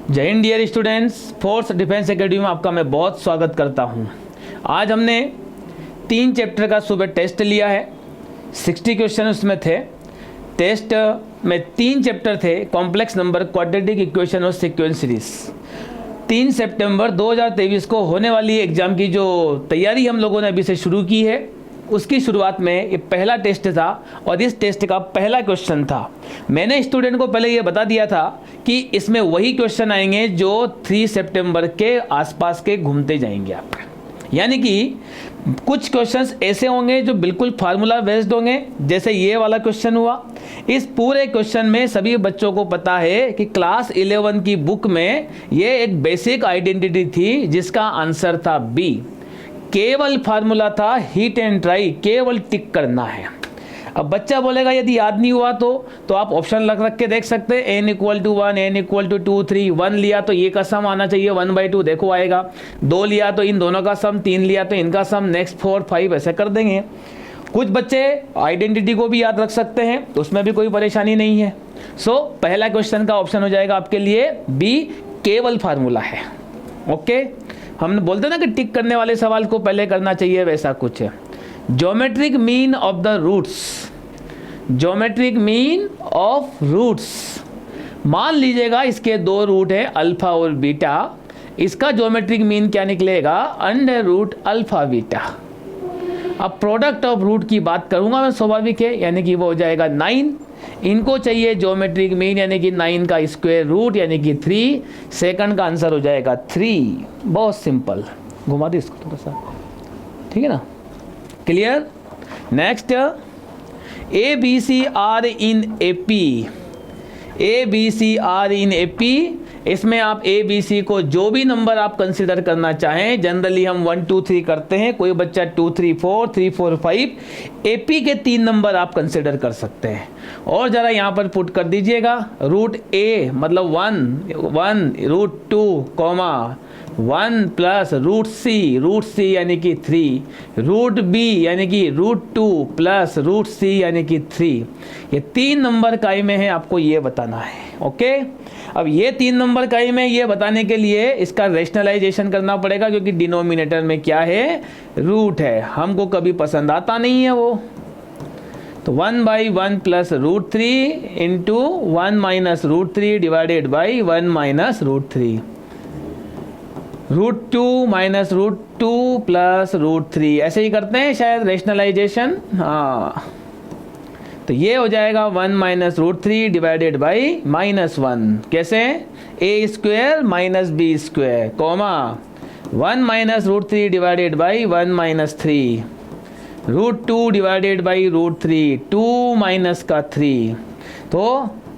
जय हिंद dear students, force defence academy में आपका मैं बहुत स्वागत करता हूं। आज हमने 3 चैप्टर का सुबह टेस्ट लिया है। 60 क्वेश्चन उसमें थे। टेस्ट में 3 चैप्टर थे, कॉम्प्लेक्स नंबर, क्वाड्रेटिक इक्वेशन और सीक्वेंस सीरीज। 3 सितंबर 2023 को होने वाली एग्ज़ाम की जो तैयारी हम लोगों ने अभी से शुरू की है, उसकी शुरुआत में ये पहला टेस्ट था और इस टेस्ट का पहला क्वेश्चन था। मैंने स्टूडेंट को पहले ये बता दिया था कि इसमें वही क्वेश्चन आएंगे जो 3 सितंबर के आसपास के घूमते जाएंगे आप, यानी कि कुछ क्वेश्चंस ऐसे होंगे जो बिल्कुल फार्मूला बेस्ड होंगे, जैसे ये वाला क्वेश्चन हुआ। इस पूरे क्वेश्चन में सभी बच्चों को पता है कि क्लास 11 की बुक में ये एक बेसिक आइडेंटिटी थी जिसका आंसर था बी। केवल फार्मूला था हीट एंड ट्राई, केवल टिक करना है। अब बच्चा बोलेगा यदि याद नहीं हुआ तो आप ऑप्शन रख के देख सकते हैं। n = 1, n = 2, 3। 1 लिया तो ये का सम आना चाहिए 1/2, देखो आएगा। 2 लिया तो इन दोनों का सम, 3 लिया तो इनका सम, नेक्स्ट 4, 5 ऐसे कर देंगे। कुछ बच्चे आइडेंटिटी को भी याद रख सकते हैं, तो उसमें भी कोई परेशानी नहीं है। सो पहला क्वेश्चन का ऑप्शन हो जाएगा आपके लिए बी, केवल फार्मूला है। ओके, हम बोलते ना कि टिक करने वाले सवाल को पहले करना चाहिए, वैसा कुछ है। Geometric mean of the roots, geometric mean of roots. मान लीजिएगा इसके 2 रूट है, अल्फा और बीटा। इसका ज्योमेट्रिक मीन क्या निकलेगा? √ अल्फा बीटा। अब प्रोडक्ट ऑफ रूट की बात करूंगा मैं, स्वाभाविक है, यानी कि वो हो जाएगा 9। इनको चाहिए ज्योमेट्रिक मीन, यानी कि 9 का स्क्वायर रूट यानी कि 3। सेकंड का आंसर हो जाएगा 3। बहुत सिंपल, घुमा दी इसको थोड़ा सा, ठीक है ना? Clear? Next, ABC are in AP। ABC are in AP, इसमें आप ABC को जो भी नंबर आप कंसिडर करना चाहें, जनरली हम 1 2 3 करते हैं, कोई बच्चा 2 3 4 3 4 5, AP के 3 नंबर आप कंसिडर कर सकते हैं। और ज़रा यहाँ पर पुट कर दीजिएगा √A मतलब 1 √2, 1 प्लस √C यानी कि 3, √B यानी कि √2 प्लस √C यानी कि 3। ये 3 नंबर काई में है, आपको ये बताना है। ओके, अब ये 3 नंबर काई में ये बताने के लिए इसका रेशनलाइजेशन करना पड़ेगा, क्योंकि डिनोमिनेटर में क्या है? रूट है। हमको कभी पसंद आता नहीं है वो। तो 1/1 plus √3 into 1 minus √3 divided by 1 minus √3, √2 minus √2 plus √3, ऐसे ही करते हैं शायद रेशनलाइजेशन। हाँ, तो ये हो जाएगा 1 माइनस √3 डिवाइडेड बाई -1। कैसे? A² minus B², comma 1 minus √3 divided by 1 minus 3, √2 divided by √3, 2 minus का 3। तो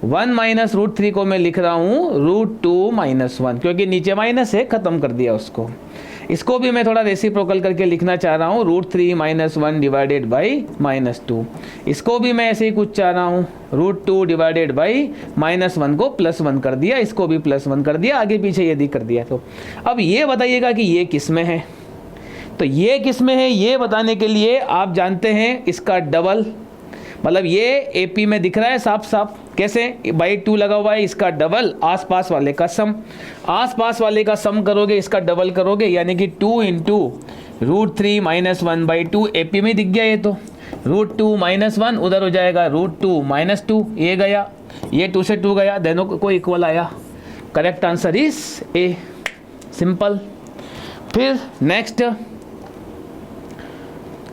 1 माइनस √3 को मैं लिख रहा हूँ √2 माइनस 1, क्योंकि नीचे माइनस है, ख़त्म कर दिया उसको। इसको भी मैं थोड़ा रेसिप्रोकल करके लिखना चाह रहा हूँ, √3 माइनस 1 डिवाइडेड बाई -2। इसको भी मैं ऐसे ही कुछ चाह रहा हूँ, √2 डिवाइडेड बाई -1 को +1 कर दिया, इसको भी +1 कर दिया, आगे पीछे यदि कर दिया तो। अब ये बताइएगा कि ये किस में है। तो ये किस में है ये बताने के लिए आप जानते हैं इसका डबल, मतलब ये AP में दिख रहा है साफ साफ। कैसे? /2 लगा हुआ है, इसका डबल आसपास वाले का सम। आसपास वाले का सम करोगे, इसका डबल करोगे, यानी कि 2 इंटू √3 माइनस 1/2। AP में दिख गया ये, तो √2 माइनस 1 उधर हो जाएगा √2 माइनस 2, ये गया, ये 2 से 2 गया, दोनों को इक्वल आया। Correct answer is A। Simple. फिर नेक्स्ट,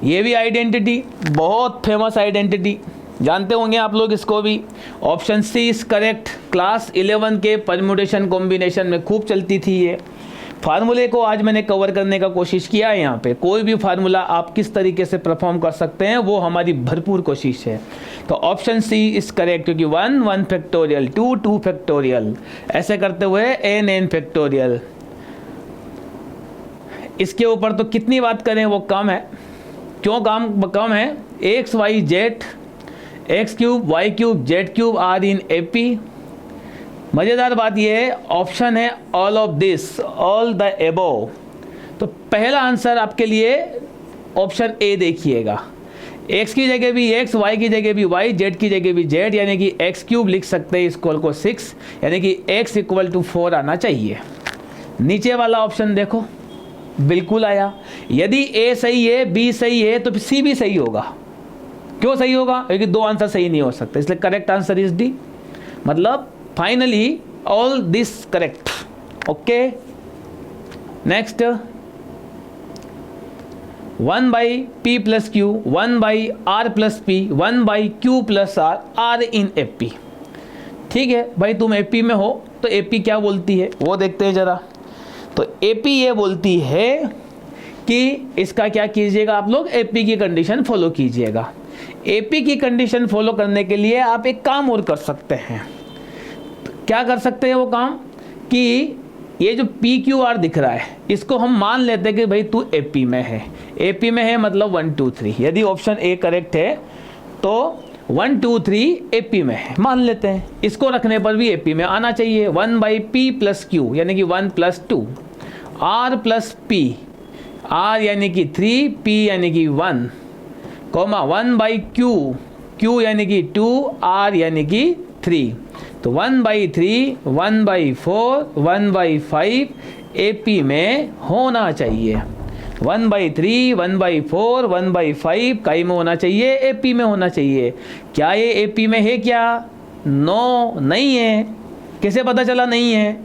ये भी आइडेंटिटी, बहुत फेमस आइडेंटिटी, जानते होंगे आप लोग इसको भी। Option C is correct. Class 11 के परम्यूटेशन कॉम्बिनेशन में खूब चलती थी ये। फार्मूले को आज मैंने कवर करने का कोशिश किया है यहाँ पे। कोई भी फार्मूला आप किस तरीके से परफॉर्म कर सकते हैं, वो हमारी भरपूर कोशिश है। तो ऑप्शन C इज करेक्ट, क्योंकि 1 फैक्टोरियल, 2 फैक्टोरियल, ऐसे करते हुए n फैक्टोरियल। इसके ऊपर तो कितनी बात करें वो कम है। क्यों कम है? x y z, x³ y³ z³ are in AP। मज़ेदार बात यह है, ऑप्शन है all of this, all the above. तो पहला आंसर आपके लिए ऑप्शन A देखिएगा। x की जगह भी x, y की जगह भी y, z की जगह भी z, यानी कि x क्यूब लिख सकते हैं इसको को 6, यानी कि x इक्वल टू 4 आना चाहिए। नीचे वाला ऑप्शन देखो, बिल्कुल आया। यदि a सही है, b सही है, तो c भी सही होगा। क्यों सही होगा? क्योंकि दो आंसर सही नहीं हो सकते, इसलिए करेक्ट आंसर इज डी। मतलब finally all this correct. Okay, next 1 by p plus q, 1 by r plus p, 1 by q plus r, r in AP. ठीक है भाई, तुम एपी में हो तो एपी क्या बोलती है वो देखते हैं जरा। तो एपी ये बोलती है कि इसका क्या कीजिएगा आप लोग, एपी की कंडीशन फॉलो कीजिएगा। एपी की कंडीशन फॉलो करने के लिए आप एक काम और कर सकते हैं। क्या कर सकते हैं वो काम, कि ये जो पी क्यू आर दिख रहा है इसको हम मान लेते हैं कि भाई तू एपी में है। एपी में है मतलब 1 2 3, यदि ऑप्शन ए करेक्ट है तो 1 2 3 एपी में है, मान लेते हैं। इसको रखने पर भी एपी में आना चाहिए। 1 बाई पी प्लस क्यू यानी कि 1 plus 2, r plus p, r यानी कि 3, पी यानी कि 1, कॉमा 1 बाई क्यू, क्यू यानी कि 2, आर यानी कि 3। तो 1 बाई 3, 1 बाई 4, 1 बाई 5 एपी में होना चाहिए। 1 बाई 3, 1 बाई 4, 1 बाई 5 कई में होना चाहिए, एपी में होना चाहिए। क्या ये एपी में है क्या? नो, नहीं है। कैसे पता चला नहीं है?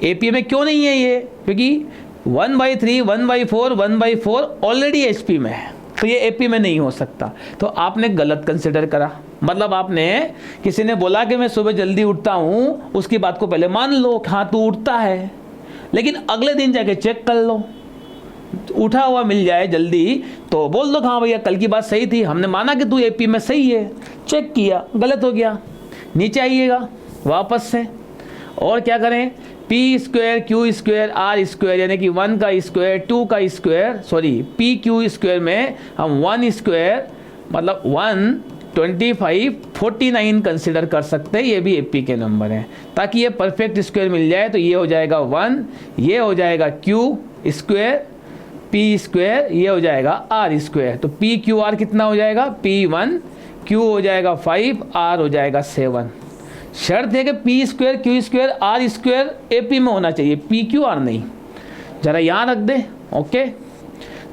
एपी में क्यों नहीं है ये? क्योंकि 1 by 3, 1 by 4, 1 by 4 already HP में है, तो ये एपी में नहीं हो सकता। तो आपने गलत कंसिडर करा। मतलब आपने, किसी ने बोला कि मैं सुबह जल्दी उठता हूँ, उसकी बात को पहले मान लो कि हाँ तू उठता है, लेकिन अगले दिन जाके चेक कर लो, उठा हुआ मिल जाए जल्दी तो बोल दो हाँ भैया कल की बात सही थी, हमने माना कि तू एपी में सही है, चेक किया गलत हो गया। नीचे आइएगा वापस से, और क्या करें, p square q square r square यानी कि 1 का स्क्वायर 2 का square, sorry p q square में हम 1 स्क्वायर मतलब 1 25 49 कंसिडर कर सकते हैं। ये भी एपी के नंबर हैं, ताकि ये परफेक्ट स्क्वायर मिल जाए। तो ये हो जाएगा 1, ये हो जाएगा क्यू स्क्वायर पी स्क्वायर, ये हो जाएगा आर स्क्वायर। तो पी क्यू आर कितना हो जाएगा, P1, क्यू हो जाएगा 5, आर हो जाएगा 7। शर्त है कि p square q square r square AP में होना चाहिए, पी क्यू आर नहीं। जरा यहाँ रख दे। ओके,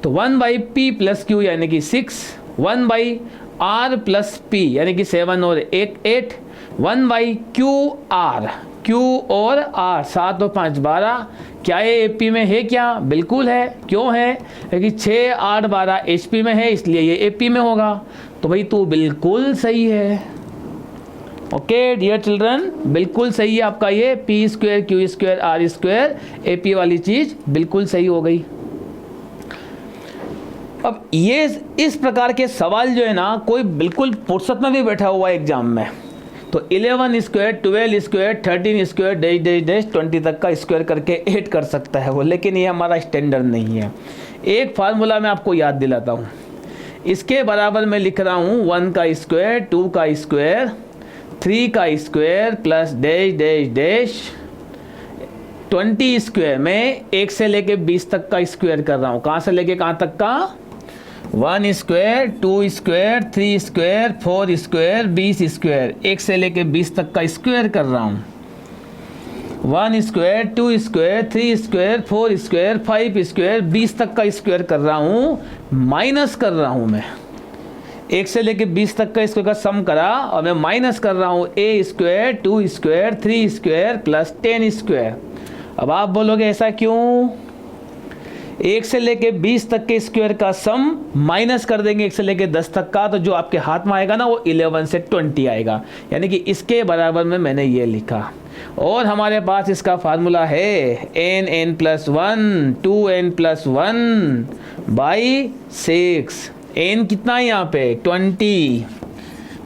तो 1 बाई पी प्लस क्यू यानी कि 6, 1 बाई आर प्लस पी यानी कि 7 और 8, 1 बाई क्यू आर, क्यू और आर 7 और 5 12। क्या ये एपी में है क्या? बिल्कुल है। क्यों है? क्योंकि 6 8 12 एचपी में है, इसलिए ये एपी में होगा। तो भाई तू बिल्कुल सही है। ओके डियर चिल्ड्रन, बिल्कुल सही है आपका ये p square q square r square AP वाली चीज बिल्कुल सही हो गई। अब ये इस प्रकार के सवाल जो है ना, कोई बिल्कुल फुर्सत में भी बैठा हुआ है एग्जाम में, तो 11 square 12 square 13 square dash dash dash 20 तक का स्क्वायर करके ऐड कर सकता है वो, लेकिन ये हमारा स्टैंडर्ड नहीं है। एक फार्मूला मैं आपको याद दिलाता हूँ, इसके बराबर मैं लिख रहा हूँ 1 का स्क्वायर 2 का स्क्वायर 3 का square plus dash dash dash 20 square में 1 से लेके 20 तक का स्क्वायर कर रहा हूँ। कहाँ से लेके कहाँ तक का? 1 square 2 square 3 square 4 square 20 square, 1 से लेके 20 तक का स्क्वायर कर रहा हूँ। 1 square 2 square 3 square 4 square 5 square 20 तक का स्क्वायर कर रहा हूँ, माइनस कर रहा हूँ मैं 1 से लेके 20 तक का स्क्वायर का सम करा और मैं माइनस कर रहा हूँ a square 2 square 3 square plus 10 square. अब आप बोलोगे ऐसा क्यों? 1 से लेके 20 तक के स्क्वायर का सम माइनस कर देंगे 1 से लेके 10 तक का, तो जो आपके हाथ में आएगा ना वो 11 से 20 आएगा, यानी कि इसके बराबर में मैंने ये लिखा। और हमारे पास इसका फार्मूला है n plus 1 2n plus 1 by 6। n कितना है यहाँ पे? 20।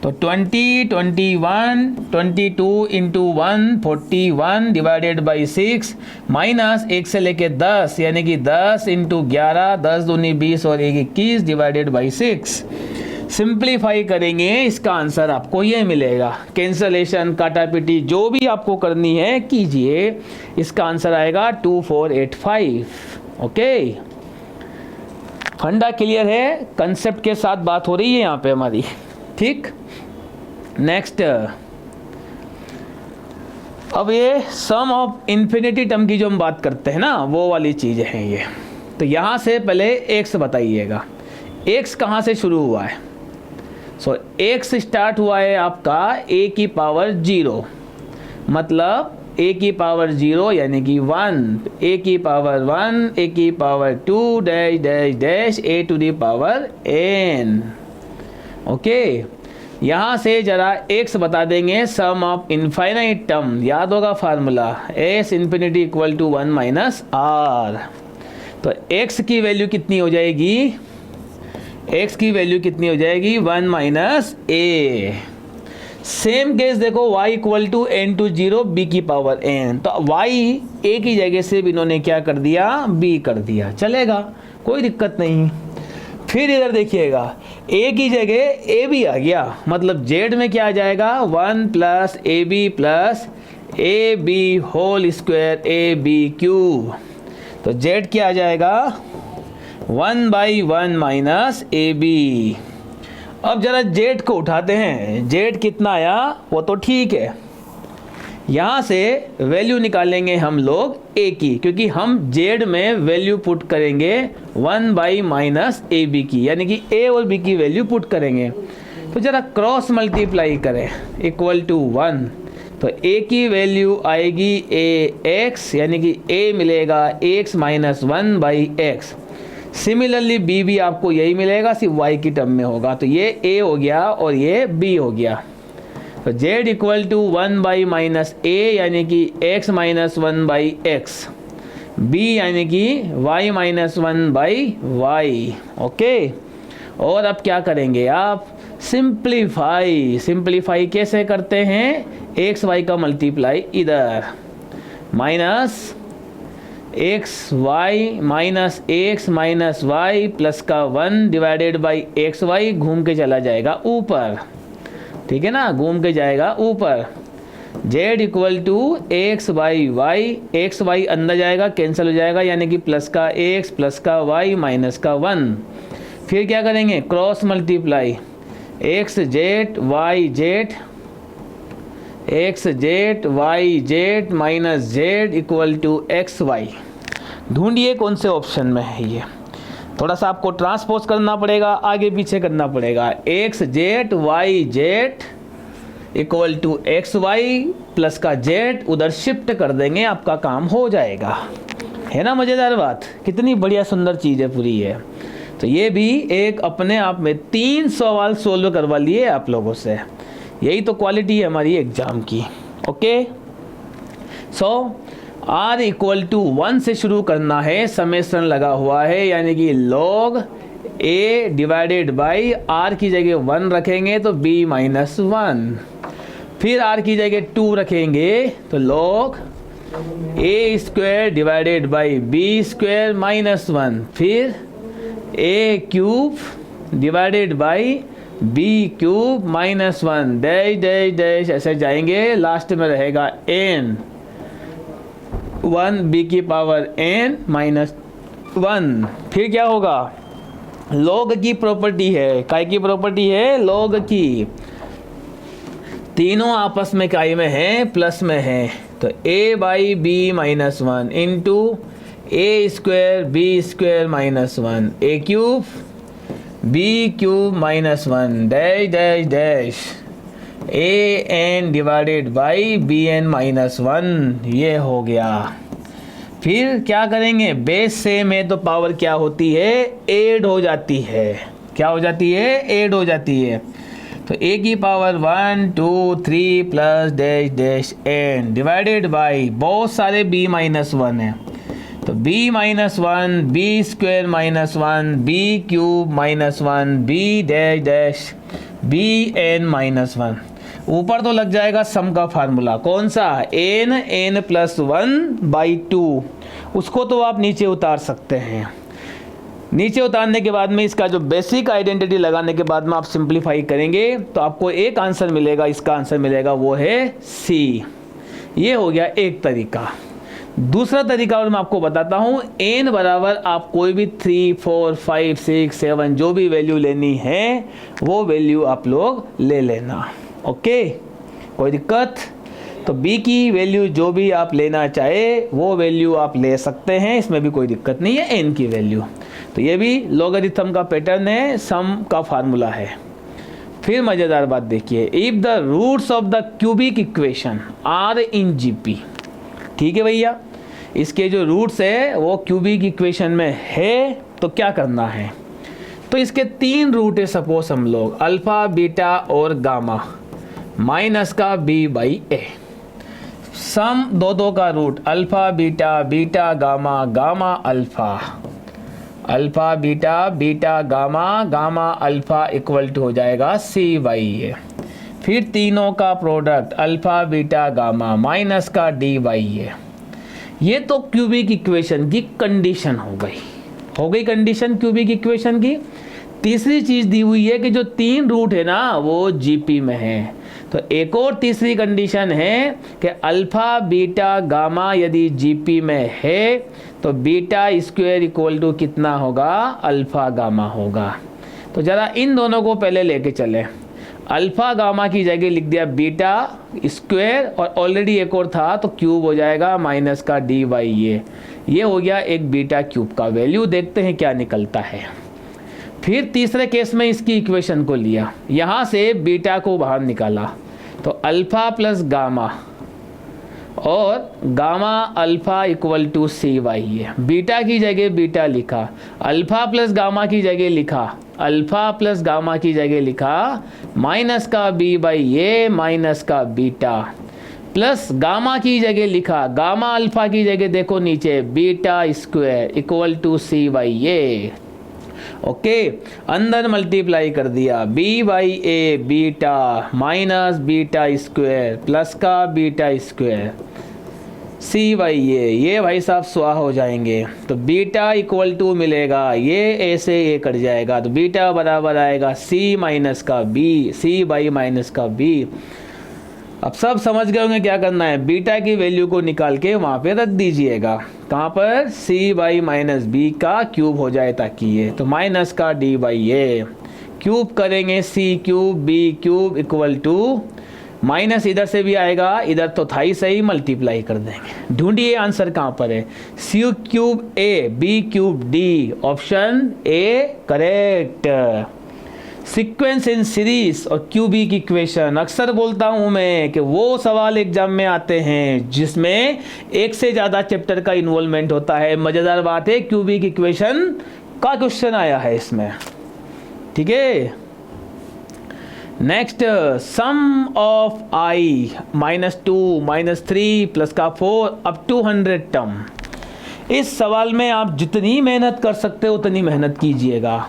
तो 20 21 22 इंटू 1 41 डिवाइडेड बाई 6 माइनस 1 से लेके 10 यानी कि 10 इंटू 11 10 दूनी 20 और 1 21 डिवाइडेड बाई 6। सिंप्लीफाई करेंगे इसका आंसर आपको ये मिलेगा। कैंसलेशन काटापीटी जो भी आपको करनी है कीजिए, इसका आंसर आएगा 2485। ओके फंडा क्लियर है, कंसेप्ट के साथ बात हो रही है यहाँ पे हमारी, ठीक। नेक्स्ट, अब ये सम ऑफ इन्फिनिटी टर्म की जो हम बात करते हैं ना, वो वाली चीज़ है ये। तो यहाँ से पहले एक्स बताइएगा, एक्स कहाँ से शुरू हुआ है। सो एक्स स्टार्ट हुआ है आपका ए की पावर 0, मतलब ए की पावर 0 यानी कि 1, ए की पावर 1, ए की power 2 dash dash dash a to the power n। Okay, यहाँ से जरा x बता देंगे, सम ऑफ इनफाइनाइट टर्म, याद होगा formula, s infinity equal to 1 minus r। तो x की वैल्यू कितनी हो जाएगी, x की वैल्यू कितनी हो जाएगी, 1 माइनस a। सेम केस देखो, y equal to n to 0 b की पावर n, तो y a की जगह से इन्होंने क्या कर दिया, b कर दिया, चलेगा, कोई दिक्कत नहीं। फिर इधर देखिएगा, a की जगह a भी आ गया, मतलब z में क्या आ जाएगा, 1 plus a b plus a b whole square a b cube. तो z क्या आ जाएगा, 1/1 माइनस ए बी। अब जरा z को उठाते हैं, z कितना आया वो तो ठीक है। यहाँ से वैल्यू निकालेंगे हम लोग a की, क्योंकि हम z में वैल्यू पुट करेंगे 1 माइनस ए बी की, यानी कि a और b की वैल्यू पुट करेंगे। तो जरा क्रॉस मल्टीप्लाई करें, इक्वल टू 1, तो a की वैल्यू आएगी ax, यानी कि a मिलेगा x minus 1/x। Similarly b भी आपको यही मिलेगा, सिर्फ y की टर्म में होगा। तो ये a हो गया और ये b हो गया। तो z equal to 1 minus a यानी कि x माइनस 1/x, b यानी कि y माइनस 1/y। ओके, और अब क्या करेंगे आप, सिंप्लीफाई कैसे करते हैं, एक्स वाई का मल्टीप्लाई इधर, minus x y minus x minus y plus का 1 डिवाइडेड बाई एक्स वाई, घूम के चला जाएगा ऊपर, ठीक है ना, घूम के जाएगा ऊपर। z equal to x by y, x y अंदर जाएगा, कैंसिल हो जाएगा, यानी कि प्लस का x प्लस का y माइनस का 1। फिर क्या करेंगे, cross multiply, x zed y zed, x zed y zed minus zed equal to x y. ढूंढिए कौन से ऑप्शन में है ये, थोड़ा सा आपको ट्रांसपोज करना पड़ेगा, आगे पीछे करना पड़ेगा। X zed y zed equal to x y plus का जेड उधर शिफ्ट कर देंगे, आपका काम हो जाएगा। है ना मज़ेदार बात, कितनी बढ़िया सुंदर चीज़ है पूरी है। तो ये भी एक अपने आप में 3 सवाल सोल्व करवा लिए आप लोगों से, यही तो क्वालिटी है हमारी एग्जाम की। Okay, so r equal to 1 से शुरू करना है, समेशन लगा हुआ है, यानी कि log a divided by r की जगह 1 रखेंगे तो b माइनस 1, फिर r की जगह 2 रखेंगे तो log a square divided by b square minus 1, फिर a cube divided by b cube minus 1 dash dash dash, ऐसे जाएंगे, लास्ट में रहेगा n 1 b की पावर n माइनस 1। फिर क्या होगा, log की प्रॉपर्टी है, काय की प्रॉपर्टी है, log की, तीनों आपस में काय में है, प्लस में है, तो a by b minus 1 into a square b square minus 1, a cube b cube minus 1 dash dash dash a n divided by b n minus 1, ये हो गया। फिर क्या करेंगे, बेस सेम है तो पावर क्या होती है, ऐड हो जाती है, क्या हो जाती है, ऐड हो जाती है। तो a की power 1 2 3 plus dash dash n divided by बहुत सारे b माइनस 1 है, तो b minus 1 b square minus 1 b cube minus 1 b dash dash b n minus 1। ऊपर तो लग जाएगा सम का फार्मूला, कौन सा, n प्लस 1/2, उसको तो आप नीचे उतार सकते हैं। नीचे उतारने के बाद में इसका जो बेसिक आइडेंटिटी लगाने के बाद में आप सिंप्लीफाई करेंगे तो आपको एक आंसर मिलेगा, इसका आंसर मिलेगा वो है सी। ये हो गया एक तरीका। दूसरा तरीका और मैं आपको बताता हूँ, n बराबर आप कोई भी 3, 4, 5, 6, 7 जो भी वैल्यू लेनी है वो वैल्यू आप लोग ले लेना। ओके, कोई दिक्कत? तो b की वैल्यू जो भी आप लेना चाहे वो वैल्यू आप ले सकते हैं, इसमें भी कोई दिक्कत नहीं है। n की वैल्यू, तो ये भी लॉगरिथम का पैटर्न है, सम का फार्मूला है। फिर मज़ेदार बात देखिए, if the roots of the cubic equation are in GP, ठीक है भैया, इसके जो रूट्स है वो क्यूबिक इक्वेशन में है, तो क्या करना है? तो इसके 3 रूट है, सपोज हम लोग अल्फा, बीटा और गामा माइनस का b बाई ए। सम दो का root alpha beta, beta gamma, gamma alpha, alpha beta, beta gamma, gamma alpha equal to हो जाएगा c बाई ए। फिर तीनों का product alpha beta gamma minus का d बाई ए। ये तो क्यूबिक इक्वेशन की कंडीशन हो गई कंडीशन क्यूबिक इक्वेशन की। तीसरी चीज दी हुई है कि जो 3 रूट है ना वो जीपी में है, तो एक और तीसरी कंडीशन है कि अल्फा बीटा गामा यदि जीपी में है तो बीटा स्क्वायर इक्वल टू कितना होगा? अल्फा गामा होगा। तो जरा इन दोनों को पहले लेके चले। अल्फा गामा की जगह लिख दिया बीटा स्क्वायर, और ऑलरेडी एक और था तो क्यूब हो जाएगा माइनस का डी बाई ये हो गया एक बीटा क्यूब का वैल्यू। देखते हैं क्या निकलता है। फिर तीसरे केस में इसकी इक्वेशन को लिया, यहाँ से बीटा को बाहर निकाला, तो अल्फा प्लस गामा और gamma alpha equal to c by a. Beta की जगह बीटा लिखा, अल्फा प्लस गामा की जगह लिखा, अल्फा प्लस गामा की जगह लिखा माइनस का बी बाई ए माइनस का बीटा, प्लस गामा की जगह लिखा, गामा अल्फा की जगह देखो नीचे beta square equal to c by a. Okay, अंदर मल्टीप्लाई कर दिया, b by a beta minus beta square plus का beta square c by a. ये भाई साहब स्वाहा हो जाएंगे, तो बीटा इक्वल टू मिलेगा, ये ऐसे ये कट जाएगा, तो बीटा बराबर आएगा c माइनस का b, c बाई माइनस का b। अब सब समझ गए होंगे क्या करना है, बीटा की वैल्यू को निकाल के वहाँ पे रख दीजिएगा, कहाँ पर? c बाई माइनस बी का क्यूब हो जाए ताकि ये, तो माइनस का d बाई ए, क्यूब करेंगे c cube b cube equal to minus इधर से भी आएगा, इधर तो था ही सही, मल्टीप्लाई कर देंगे। ढूंढिए आंसर कहाँ पर है, c cube a b cube d, option A correct. Sequence in series और क्यूबिक इक्वेशन, अक्सर बोलता हूं मैं कि वो सवाल एग्जाम में आते हैं जिसमें एक से ज़्यादा चैप्टर का इन्वॉल्वमेंट होता है। मज़ेदार बात है, क्यूबिक इक्वेशन का क्वेश्चन आया है इसमें, ठीक है। Next, sum of i -2 -3 plus का 4 अप टू 100 टर्म। इस सवाल में आप जितनी मेहनत कर सकते हो उतनी मेहनत कीजिएगा।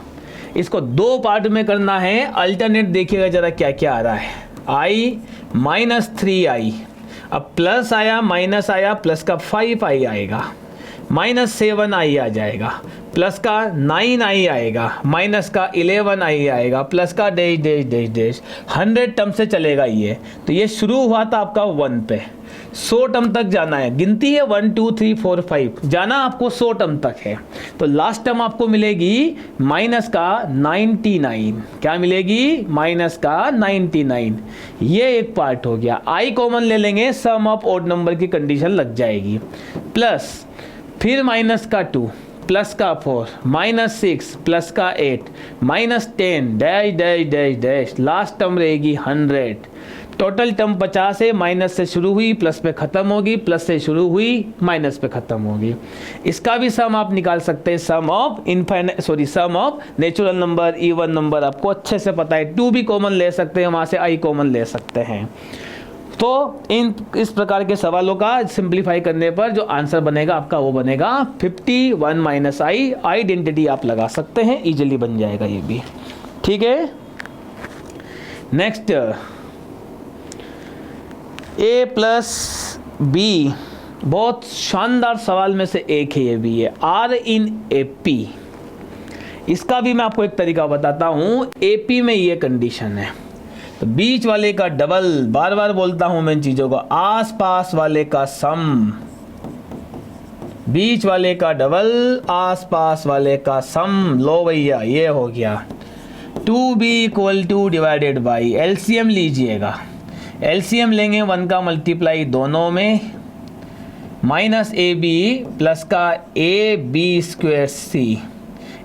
इसको 2 पार्ट में करना है, अल्टरनेट देखिएगा जरा क्या क्या आ रहा है। i -3i, अब प्लस आया माइनस आया, प्लस का 5i आएगा, -7i आ जाएगा, प्लस का 9i आएगा, माइनस का 11i आएगा, प्लस का dash dash dash dash. 100 term से चलेगा ये, तो ये शुरू हुआ था आपका 1 पे, 100 टर्म तक जाना है। गिनती है 1 2 3 4 5, जाना आपको 100 टर्म तक है। तो लास्ट टर्म आपको मिलेगी माइनस का 99। क्या मिलेगी? माइनस का 99। ये एक पार्ट हो गया। आई कॉमन ले लेंगे, सम ऑफ ऑड नंबर की कंडीशन लग जाएगी। प्लस फिर माइनस का 2 प्लस का 4 -6 प्लस का 8 -10 dash dash dash dash, last term रहेगी 100। टोटल टर्म 50 है, माइनस से शुरू हुई प्लस पे खत्म होगी, प्लस से शुरू हुई माइनस पे खत्म होगी। इसका भी सम आप निकाल सकते हैं, sum of natural number, even number आपको अच्छे से पता है। 2 भी कॉमन ले सकते हैं, वहाँ से आई कॉमन ले सकते हैं। तो इस प्रकार के सवालों का सिंप्लीफाई करने पर जो आंसर बनेगा आपका वो बनेगा 51 - i। आइडेंटिटी आप लगा सकते हैं, इजीली बन जाएगा ये भी, ठीक है। नेक्स्ट, a प्लस बी, बहुत शानदार सवाल में से एक है ये भी है, r इन AP। इसका भी मैं आपको एक तरीका बताता हूँ। AP में ये कंडीशन है, तो बीच वाले का डबल, बार बार बोलता हूं मैं इन चीजों को, आस पास वाले का सम बीच वाले का डबल, आसपास वाले का सम। लो भैया ये हो गया 2b equal two divided by, LCM लीजिएगा। एलसीएम लेंगे 1 का मल्टीप्लाई दोनों में, माइनस ए बी प्लस का ए बी स्क्वेयर सी,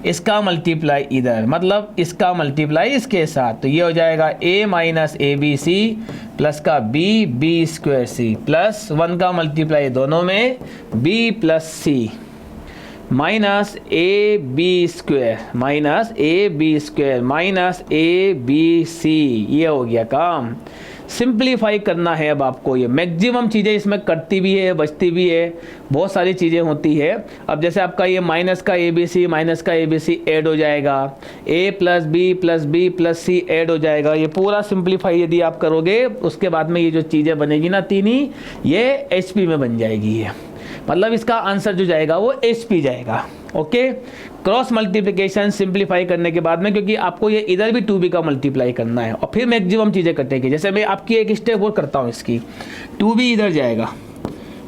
इसका मल्टीप्लाई इधर, मतलब इसका मल्टीप्लाई इसके साथ, तो ये हो जाएगा a minus a b c plus का b b square c, plus 1 का मल्टीप्लाई दोनों में b plus c, minus a b square minus a b square minus a b c. ये हो गया काम। सिंप्लीफाई करना है अब आपको। ये मैक्सिमम चीज़ें इसमें कटती भी है, बचती भी है, बहुत सारी चीज़ें होती है। अब जैसे आपका ये माइनस का ए बी सी माइनस का ए बी सी ऐड हो जाएगा, ए प्लस बी प्लस सी ऐड हो जाएगा। ये पूरा सिंप्लीफाई यदि आप करोगे उसके बाद में ये जो चीज़ें बनेगी ना तीन ही, ये एच पी में बन जाएगी। ये मतलब इसका आंसर जो जाएगा वो एच पी जाएगा। ओके, क्रॉस मल्टीप्लिकेशन सिंप्लीफाई करने के बाद में, क्योंकि आपको ये इधर भी 2b का मल्टीप्लाई करना है और फिर मैक्सिमम चीज़ें कटेगी। जैसे मैं आपकी एक स्टेप और करता हूँ, इसकी 2b इधर जाएगा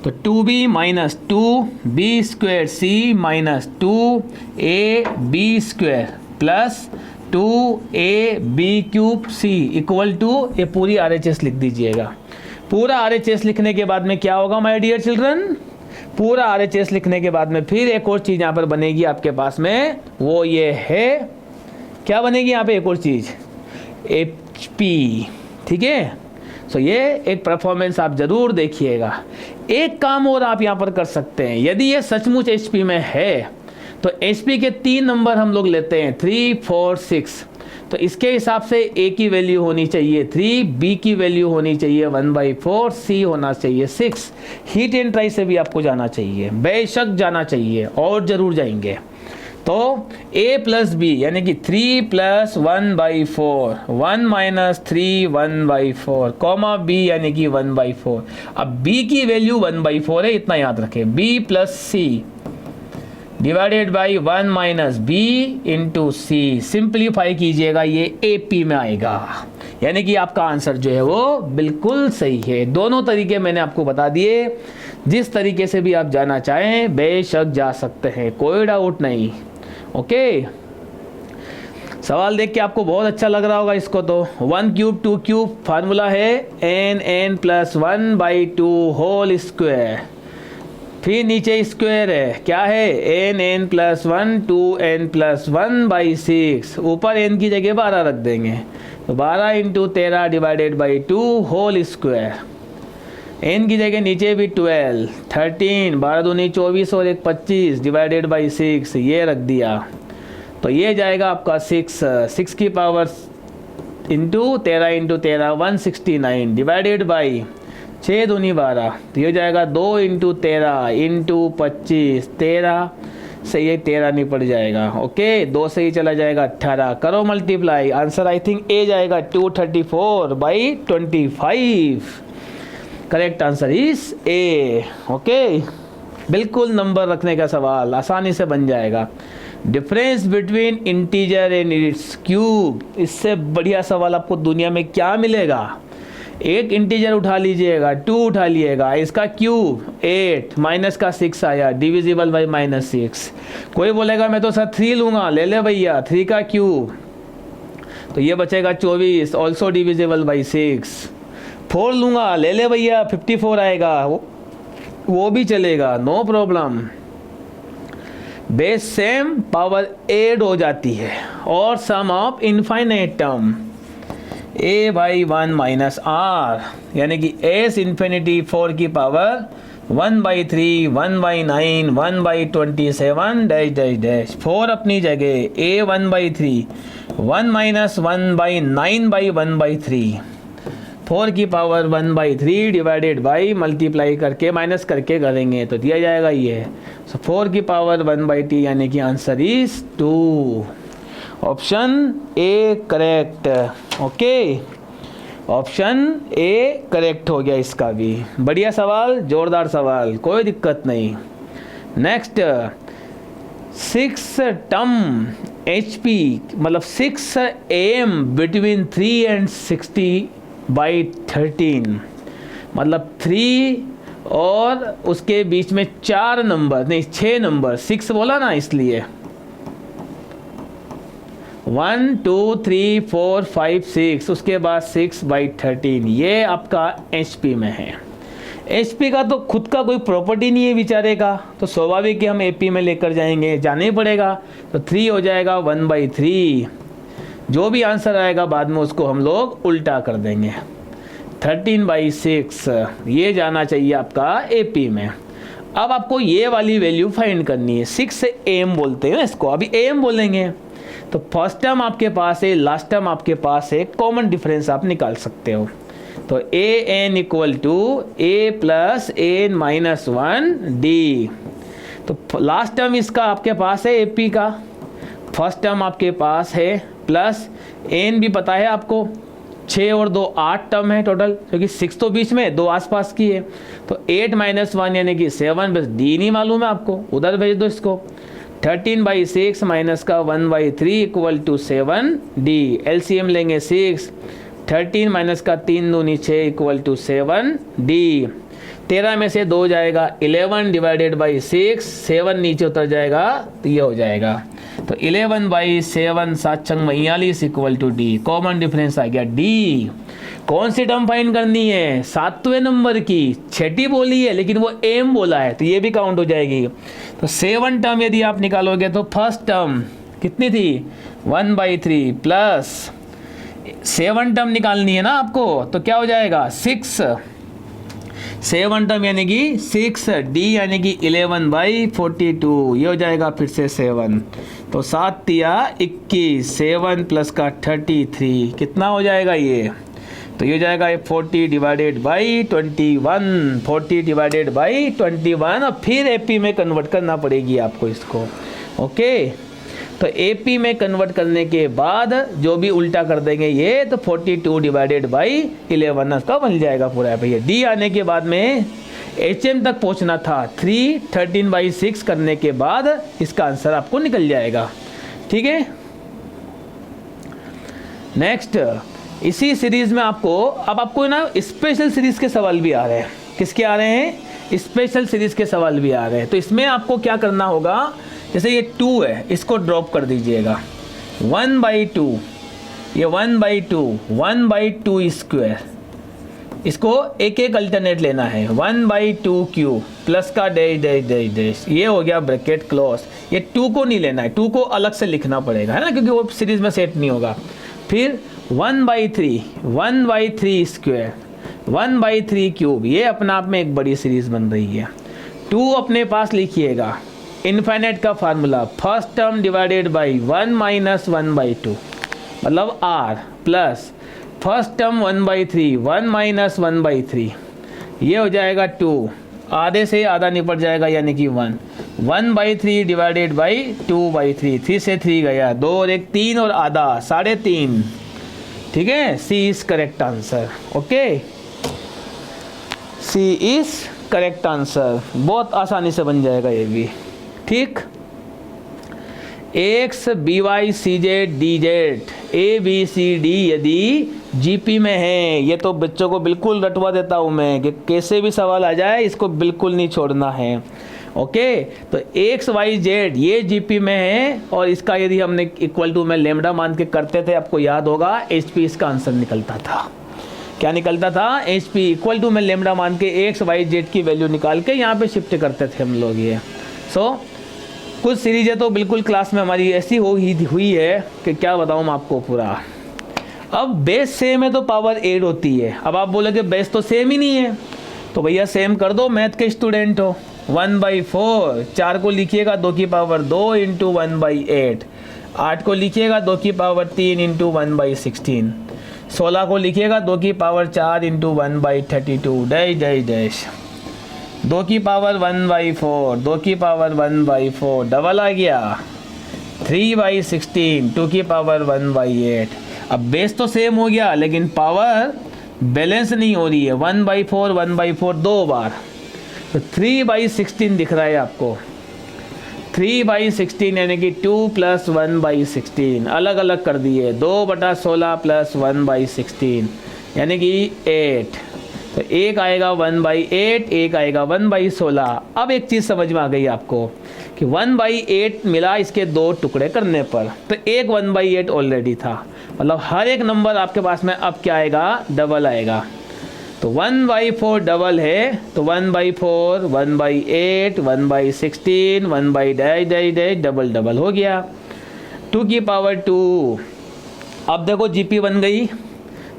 तो 2b minus 2b square c minus 2ab square plus 2ab cube c equal to, ये पूरी RHS लिख दीजिएगा। पूरा RHS लिखने के बाद में क्या होगा माय डियर चिल्ड्रन, पूरा RHS लिखने के बाद में फिर एक और चीज़ यहाँ पर बनेगी आपके पास में, वो ये है, क्या बनेगी यहाँ पे एक और चीज़, HP। ठीक है, सो ये एक परफॉर्मेंस आप ज़रूर देखिएगा। एक काम और आप यहाँ पर कर सकते हैं, यदि ये सचमुच HP में है तो HP के 3 नंबर हम लोग लेते हैं, 3, 4, 6। तो इसके हिसाब से A की वैल्यू होनी चाहिए 3, B की वैल्यू होनी चाहिए 1/4, C होना चाहिए 6। हीट एंड ट्राई से भी आपको जाना चाहिए, बेशक जाना चाहिए और ज़रूर जाएंगे। तो A प्लस B यानी कि 3 प्लस 1/4, 1 माइनस 3 1/4, कॉमा B यानी कि 1/4। अब B की वैल्यू 1/4 है, इतना याद रखें। B plus C divided by 1 minus b into c. Simplify कीजिएगा, ये AP में आएगा, यानी कि आपका आंसर जो है वो बिल्कुल सही है। दोनों तरीके मैंने आपको बता दिए, जिस तरीके से भी आप जाना चाहें बेशक जा सकते हैं, कोई डाउट नहीं। ओके, सवाल देख के आपको बहुत अच्छा लग रहा होगा इसको। तो 1 क्यूब 2 क्यूब फार्मूला है n प्लस 1/2 होल स्क्वायर, फिर नीचे स्क्वायर है, क्या है n प्लस 1 2n प्लस 1/6, ऊपर n की जगह 12 रख देंगे, तो 12 into 13 divided by 2 whole square, n की जगह नीचे भी 12, 13, 12 दूनी 24 और 1 25 डिवाइडेड बाई 6, ये रख दिया। तो ये जाएगा आपका 6 की power into 13 into 13 169 divided by 6 दूनी 12, तो ये जाएगा 2 इंटू 13 इंटू 25, 13 से ये 13 नहीं पड़ जाएगा। ओके, 2 से ही चला जाएगा 18, करो मल्टीप्लाई, आंसर आई थिंक ए जाएगा 234/25। Correct answer is a. Okay, बिल्कुल नंबर रखने का सवाल आसानी से बन जाएगा। Difference between integer and it's cube, इससे बढ़िया सवाल आपको दुनिया में क्या मिलेगा। एक इंटीजर उठा लीजिएगा, 2 उठा लिएगा, इसका क्यूब 8 माइनस का 6 आया डिविजिबल बाई -6। कोई बोलेगा मैं तो सर 3 लूँगा, ले ले भैया 3 का क्यूब, तो ये बचेगा 24 ऑल्सो डिविजिबल बाई 6। 4 लूँगा, ले ले भैया 54 आएगा, वो भी चलेगा, no problem. Base same, power add हो जाती है और sum of infinite term a/1 minus r, यानी कि s इंफिनिटी 4 की पावर 1/3 1/9 1/27 डैश डैश डैश। 4 अपनी जगह, a 1/3 1 माइनस 1/9/1/3, 4 की पावर 1/3 डिवाइडेड बाई मल्टीप्लाई करके माइनस करके करेंगे तो दिया जाएगा ये। सो 4 की पावर 1/t, यानी कि answer is 2, option A correct. Okay, option A correct हो गया इसका भी। बढ़िया सवाल, जोरदार सवाल, कोई दिक्कत नहीं। नेक्स्ट 6 टर्म HP, मतलब 6 AM बिटवीन 3 and 60/13, मतलब 3 और उसके बीच में 4 नंबर नहीं 6 नंबर, 6 बोला ना इसलिए 1 2 3 4 5 6, उसके बाद 6/13, ये आपका HP में है। HP का तो खुद का कोई प्रॉपर्टी नहीं है बेचारे का, तो स्वाभाविक कि हम AP में लेकर जाएंगे, जाना ही पड़ेगा। तो 3 हो जाएगा 1/3, जो भी आंसर आएगा बाद में उसको हम लोग उल्टा कर देंगे। 13/6 ये जाना चाहिए आपका AP में। अब आपको ये वाली वैल्यू फाइंड करनी है। 6 AM बोलते हैं ना इसको, अभी AM बोलेंगे। तो फर्स्ट टर्म आपके पास है, लास्ट टर्म आपके पास है, कॉमन डिफरेंस आप निकाल सकते हो। तो AN equal to A plus AN minus 1D। तो लास्ट टर्म इसका आपके पास है AP का, फर्स्ट टर्म आपके पास है, प्लस AN भी पता है आपको, 6 और 2 8 टर्म है टोटल, क्योंकि 6 तो बीच में, 2 आसपास की है। तो 8 माइनस 1 यानी कि 7, बस D नहीं मालूम है आपको, उधर भेज दो इसको। 13/6 माइनस का 1/3 इक्वल टू 7D। LCM लेंगे 6, 13 माइनस का 3 दूनी 6 इक्वल टू 7D। 13 में से 2 जाएगा 11 डिवाइडेड बाई 6, 7 नीचे उतर जाएगा तो ये हो जाएगा। तो 11/7 7 छंग 42 equal to D। Common difference आ गया D। कौन सी टर्म फाइंड करनी है? 7वें नंबर की, 6ठी बोली है लेकिन वो AM बोला है तो ये भी काउंट हो जाएगी। तो 7 टर्म यदि आप निकालोगे तो फर्स्ट टर्म कितनी थी? 1/3 प्लस 7 टर्म निकालनी है ना आपको, तो क्या हो जाएगा 6। 7 टर्म यानी कि 6D यानी कि 11/42, ये हो जाएगा फिर से 7। तो 7 तिया 21, 7 प्लस का 33, कितना हो जाएगा ये? तो ये हो जाएगा 40 डिवाइडेड बाई 21, 40 डिवाइडेड बाई 21। और फिर AP में कन्वर्ट करना पड़ेगी आपको इसको। ओके, तो AP में कन्वर्ट करने के बाद जो भी उल्टा कर देंगे ये, तो 42 डिवाइडेड बाई 11 का बन जाएगा पूरा भैया। D आने के बाद में HM तक पहुंचना था, 3 13/6 करने के बाद इसका आंसर आपको निकल जाएगा। ठीक है, नेक्स्ट इसी सीरीज में अब आपको ना स्पेशल सीरीज के सवाल भी आ रहे हैं। किसके आ रहे हैं? स्पेशल सीरीज के सवाल भी आ रहे हैं। तो इसमें आपको क्या करना होगा, जैसे ये 2 है इसको ड्रॉप कर दीजिएगा, 1/2, ये 1/2, 1/2 स्क्वायर, इसको एक एक अल्टरनेट लेना है। 1/2 क्यूब प्लस का डैश डैश डैश डैश, ये हो गया ब्रैकेट क्लोज। ये 2 को नहीं लेना है, 2 को अलग से लिखना पड़ेगा, है ना, क्योंकि वो सीरीज में सेट नहीं होगा। फिर 1/3, 1/3 स्क्वायर, 1/3 क्यूब, ये अपना आप में एक बड़ी सीरीज बन रही है। 2 अपने पास लिखिएगा, इनफाइनाइट का formula, first term divided by 1 minus 1/2 मतलब R, plus first term 1/3, 1 minus 1/3, ये हो जाएगा 2, आधे से आधा निपट जाएगा यानी कि 1, 1/3 डिवाइडेड बाई 2/3, 3 से 3 गया, 2 और 1 3 और आधा 3.5। ठीक है, C is correct answer. Okay, C is correct answer, बहुत आसानी से बन जाएगा ये भी। ठीक, X BY CZ DZ ABCD यदि GP में है, ये तो बच्चों को बिल्कुल रटवा देता हूँ मैं कि कैसे भी सवाल आ जाए इसको बिल्कुल नहीं छोड़ना है। ओके, तो X Y Z ये GP में है, और इसका यदि हमने इक्वल टू में लेमडा मान के करते थे, आपको याद होगा HP इसका आंसर निकलता था। क्या निकलता था? HP इक्वल टू में लेमडा मान के X Y Z की वैल्यू निकाल के यहाँ पे शिफ्ट करते थे हम लोग ये। कुछ सीरीजें तो बिल्कुल क्लास में हमारी ऐसी हुई है कि क्या बताऊँ मैं आपको पूरा। अब बेस सेम है तो पावर ऐड होती है। अब आप बोलोगे बेस तो सेम ही नहीं है, तो भैया सेम कर दो, मैथ के स्टूडेंट हो। 1/4, 4 को लिखिएगा 2 की पावर 2 इंटू 1/8, 8 को लिखिएगा 2 की पावर 3 इंटू 1/16, 16 को लिखिएगा 2 की power 4 into 1/32 dash dash dash, 2 की पावर 1/4, 2 की पावर 1/4 डबल आ गया, 3/16, 2 की पावर 1/8। अब बेस तो सेम हो गया लेकिन पावर बैलेंस नहीं हो रही है, 1/4 1/4 2 बार, तो 3/16 दिख रहा है आपको। 3/16 यानी कि 2 + 1/16 अलग अलग कर दिए, 2/16 + 1/16 यानी कि 8। तो एक आएगा 1/8, एक आएगा 1/16। अब एक चीज़ समझ में आ गई आपको कि 1/8 मिला इसके 2 टुकड़े करने पर, तो एक 1/8 ऑलरेडी था, मतलब हर एक नंबर आपके पास में अब क्या आएगा, डबल आएगा। तो 1/4 डबल है, तो 1/4, 1/8, 1/16, 1/... डबल डबल हो गया। 2 की पावर 2। अब देखो जीपी बन गई,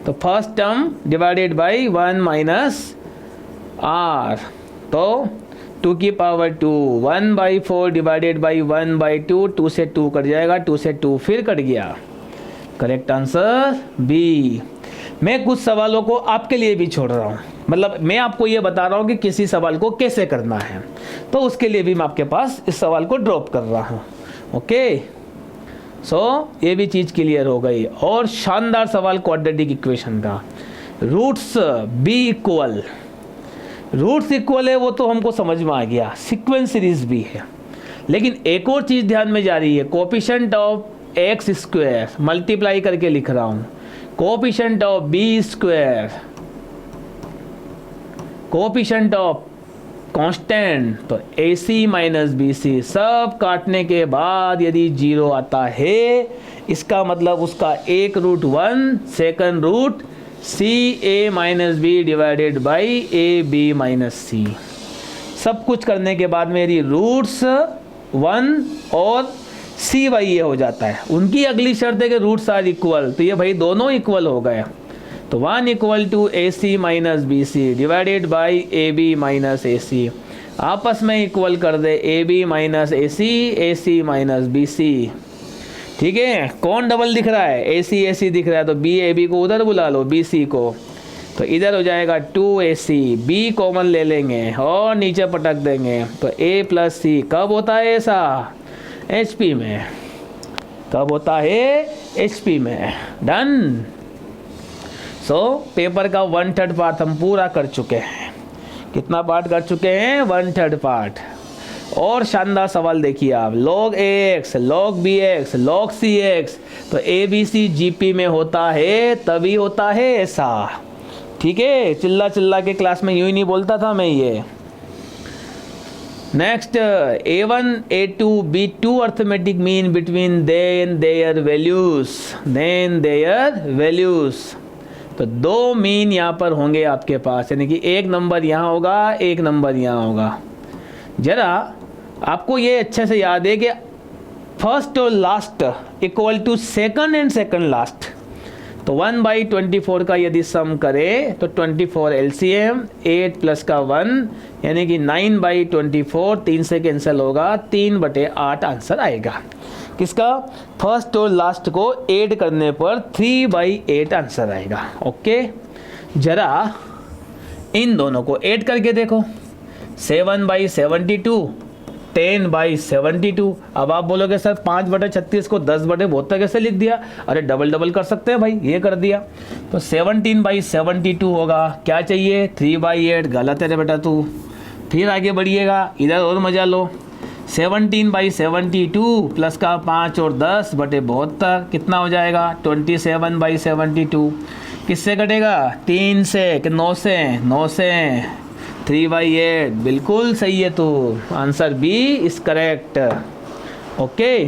तो first term divided by 1 minus r, तो 2 की पावर 2, 1/4 डिवाइडेड बाई 1/2, 2 से 2 कट जाएगा, 2 से 2 फिर कट गया। Correct answer b. मैं कुछ सवालों को आपके लिए भी छोड़ रहा हूँ, मतलब मैं आपको ये बता रहा हूँ कि किसी सवाल को कैसे करना है, तो उसके लिए भी मैं आपके पास इस सवाल को ड्रॉप कर रहा हूँ। ओके, सो ये भी चीज़ क्लियर हो गई। और शानदार सवाल क्वाड्रेटिक इक्वेशन का, roots b equal, roots equal है वो तो हमको समझ में आ गया, सीक्वेंस सीरीज भी है, लेकिन एक और चीज़ ध्यान में जा रही है, coefficient of x square multiply करके लिख रहा हूँ, coefficient of b square, coefficient of constant, तो AC माइनस BC सब काटने के बाद यदि 0 आता है, इसका मतलब उसका एक root 1, second root CA minus b divided by AB minus C। सब कुछ करने के बाद मेरी रूट्स 1 और CY ये हो जाता है। उनकी अगली शर्त है कि रूट्स आर इक्वल, तो ये भाई दोनों इक्वल हो गए, तो 1 equal to AC minus BC divided by AB minus AC, आपस में इक्वल कर दे AB minus AC, AC minus BC। ठीक है, कौन डबल दिख रहा है, AC AC दिख रहा है, तो B AB को उधर बुला लो, BC को, तो इधर हो जाएगा 2AC, B कॉमन ले लेंगे और नीचे पटक देंगे, तो A प्लस C कब होता है ऐसा, HP में, कब होता है, HP में। डन। सो पेपर का 1/3 पार्ट हम पूरा कर चुके हैं। कितना पार्ट कर चुके हैं, 1/3 पार्ट। और शानदार सवाल देखिए आप, log AX, log BX, log CX, तो ABC GP में होता है, तभी होता है ऐसा। ठीक है, चिल्ला चिल्ला के क्लास में यूं ही नहीं बोलता था मैं ये। Next, A1 A2 B2 arithmetic mean between then there values, तो 2 मीन यहाँ पर होंगे आपके पास, यानी कि एक नंबर यहाँ होगा, एक नंबर यहाँ होगा। जरा आपको ये अच्छे से याद है कि फर्स्ट और last equal to second and second last, तो 1/24 का यदि सम करे तो 24 LCM, 8 प्लस का 1 यानी कि 9/24, 3 से कैंसिल होगा, 3/8 आंसर आएगा। किसका, फर्स्ट और लास्ट को ऐड करने पर 3/8 आंसर आएगा। ओके, जरा इन दोनों को ऐड करके देखो, 7/72, 10/72। अब आप बोलोगे सर 5/36 को 10/72 कैसे लिख दिया, अरे डबल डबल कर सकते हैं भाई, ये कर दिया, तो 17/72 होगा। क्या चाहिए, 3/8, गलत है रे बेटा तू। फिर आगे बढ़िएगा, इधर और मजा लो, 17/72 प्लस का 5 और 10/72 कितना हो जाएगा, 27/72। किससे कटेगा, 3 से, कि 9 से, 9 से 3/8, बिल्कुल सही है। तो answer b is correct. Okay,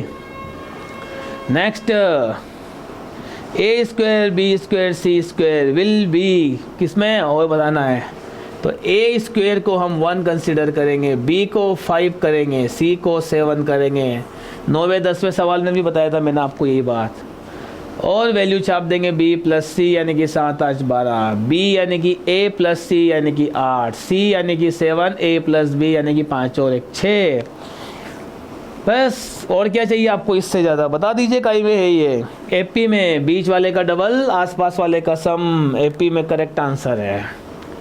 next, A² B² C² will be, किसमें और बताना है, तो A² को हम 1 कंसिडर करेंगे, B को 5 करेंगे, C को 7 करेंगे। 9वें 10वें सवाल में भी बताया था मैंने आपको यही बात। और वैल्यू छाप देंगे B प्लस C यानी कि 7 8 12, B यानी कि A प्लस C यानी कि 8, C यानी कि 7, A प्लस B यानी कि 5 और 1 6। बस और क्या चाहिए आपको इससे ज़्यादा, बता दीजिए कहीं में है ये। AP में बीच वाले का डबल, आसपास वाले का सम, AP में करेक्ट आंसर है।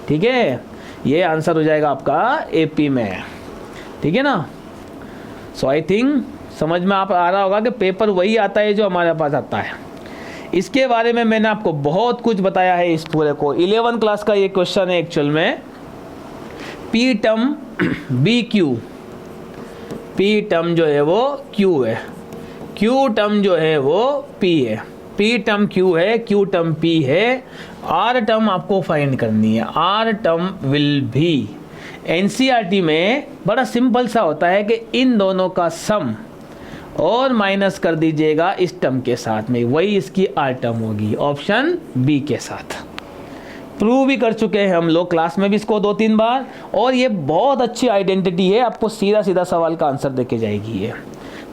ठीक है, ये आंसर हो जाएगा आपका AP में। ठीक है ना। सो आई थिंक समझ में आप आ रहा होगा कि पेपर वही आता है जो हमारे पास आता है। इसके बारे में मैंने आपको बहुत कुछ बताया है इस पूरे को। 11 क्लास का ये क्वेश्चन है एक्चुअल में। P term BQ, P term जो है वो Q है, Q टर्म जो है वो P है। P टर्म Q है, Q टर्म P है, R टर्म आपको फाइंड करनी है। R टर्म विल भी, NCERT में बड़ा सिंपल सा होता है कि इन दोनों का सम और माइनस कर दीजिएगा इस टर्म के साथ में, वही इसकी R टर्म होगी, ऑप्शन बी के साथ। प्रूव भी कर चुके हैं हम लोग क्लास में भी इसको 2-3 बार, और ये बहुत अच्छी आइडेंटिटी है, आपको सीधा सीधा सवाल का आंसर देके जाएगी ये।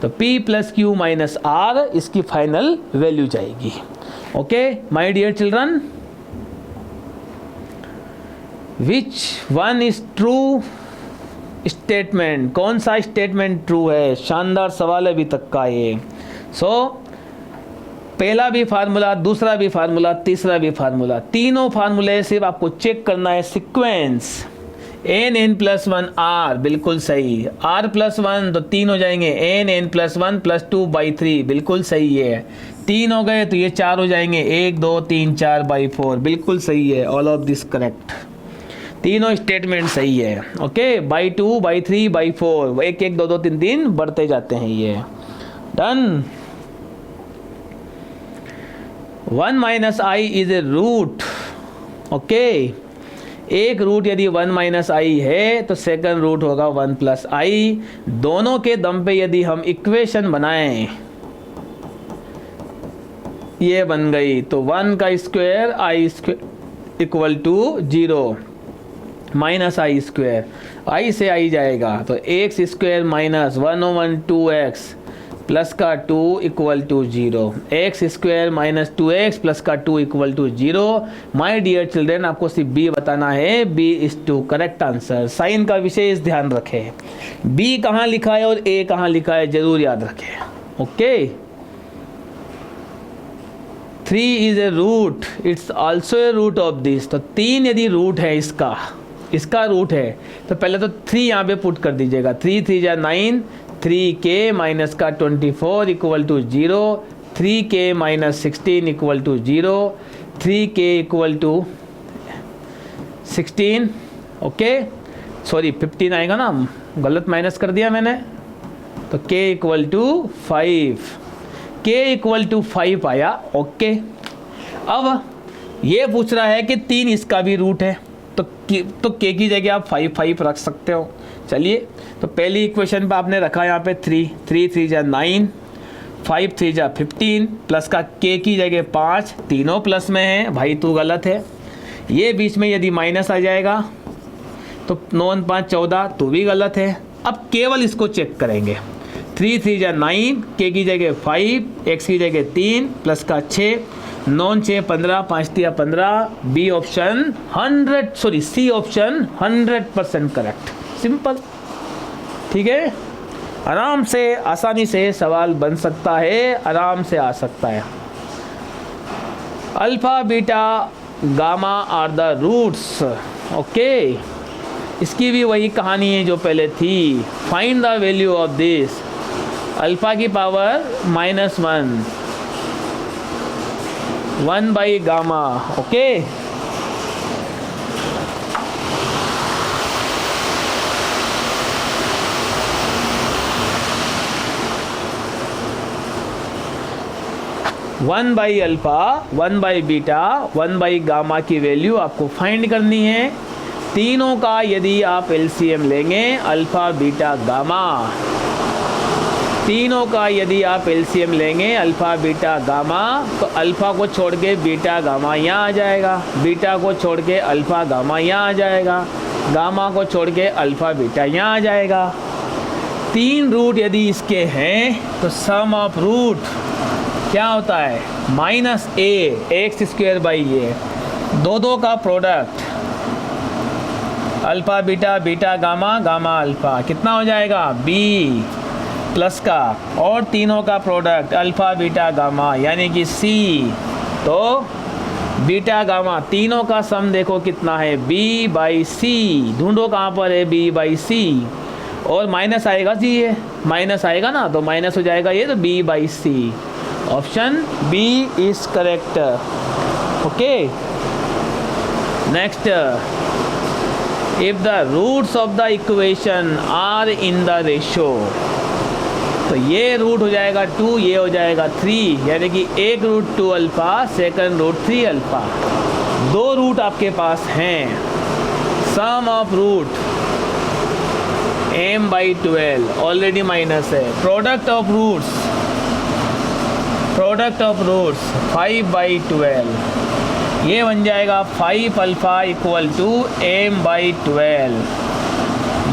तो P + Q - R इसकी फाइनल वैल्यू जाएगी। Okay my dear children, which one is true statement, कौन सा स्टेटमेंट ट्रू है? शानदार सवाल है अभी तक का ये। पहला भी फार्मूला, दूसरा भी फार्मूला, तीसरा भी फार्मूला, तीनों फार्मूले सिर्फ आपको चेक करना है सीक्वेंस। n+1 r बिल्कुल सही, r+1 तो 3 हो जाएंगे, n+1 + 2/3 बिल्कुल सही है, 3 हो गए तो ये 4 हो जाएंगे, 1 2 3 4/4 बिल्कुल सही है, ऑल ऑफ दिस करेक्ट, तीनों स्टेटमेंट सही है। ओके, by2 by3 by4, 1 1 2 2 3 3 बढ़ते जाते हैं ये। Done. 1 - I is a root. Okay, एक रूट यदि 1 - I है तो सेकंड रूट होगा 1 + I। दोनों के दम पे यदि हम इक्वेशन बनाएं, ये बन गई, तो 1 का स्क्वायर I² = 0 -I², I से I जाएगा तो x² - 1/(1 2x) प्लस का 2 = 0, x² - 2x प्लस का 2 = 0। माय डियर चिल्ड्रन, आपको सिर्फ बी बताना है, b is to correct answer. Sign का विशेष ध्यान रखें, बी कहाँ लिखा है और ए कहाँ लिखा है जरूर याद रखें। Okay, 3 is a root, it's also a root of this. तो 3 यदि रूट है इसका रूट है तो पहले तो 3 यहाँ पे पुट कर दीजिएगा, 3 3 जा 9, 3k - का 24 = 0, 3k - 16 = 0, 3k = 16। ओके सॉरी 15 आएगा ना, गलत माइनस कर दिया मैंने, तो k = 5, k = 5 आया। ओके, अब ये पूछ रहा है कि 3 इसका भी रूट है, तो k की जगह आप 5 रख सकते हो। चलिए, तो पहली इक्वेशन पे आपने रखा यहाँ पे 3 3 जा 9, 5 3 जा 15 प्लस का k की जगह 5, तीनों प्लस में है, भाई तू गलत है। ये बीच में यदि माइनस आ जाएगा तो 9 5 14, तू भी गलत है। अब केवल इसको चेक करेंगे, 3 3 जा 9, k की जगह 5, x की जगह 3 प्लस का 6, 9 6 15, 5 3 15, B option C option 100% correct. Simple, ठीक है, आराम से आसानी से सवाल बन सकता है, आराम से आ सकता है। Alpha beta gamma are the roots. Okay, इसकी भी वही कहानी है जो पहले थी। Find the value of this, alpha की पावर -1, 1/गामा। ओके, वन बाई अल्फा, 1/बीटा, 1/गामा की वैल्यू आपको फाइंड करनी है। तीनों का यदि आप एलसीएम लेंगे, अल्फा बीटा गामा, तीनों का यदि आप एलसीएम लेंगे अल्फा बीटा गामा, तो अल्फा को छोड़ के बीटा गामा यहाँ आ जाएगा, बीटा को छोड़ के अल्फा गामा यहाँ आ जाएगा, गामा को छोड़ के अल्फा बीटा यहाँ आ जाएगा। 3 रूट यदि इसके हैं तो सम ऑफ रूट क्या होता है, -a x²/a, दो का product alpha beta, beta gamma, gamma alpha, कितना हो जाएगा b प्लस का, और तीनों का प्रोडक्ट अल्फा बीटा गामा यानी कि c, तो बीटा गामा तीनों का सम देखो कितना है, b/c, ढूंढो कहाँ पर है b/c, और माइनस आएगा जी, ये माइनस आएगा ना, तो माइनस हो जाएगा ये, तो b/c, option B is correct. Okay, next, if the roots of the equation are in the ratio, तो ये रूट हो जाएगा 2, ये हो जाएगा 3, यानी कि एक root 2 alpha, second root 3 alpha. दो रूट आपके पास हैं। Sum of root m/12 already minus है। प्रोडक्ट ऑफ रूट्स 5/12, ये बन जाएगा 5 अल्फ़ा इक्वल टू m/12।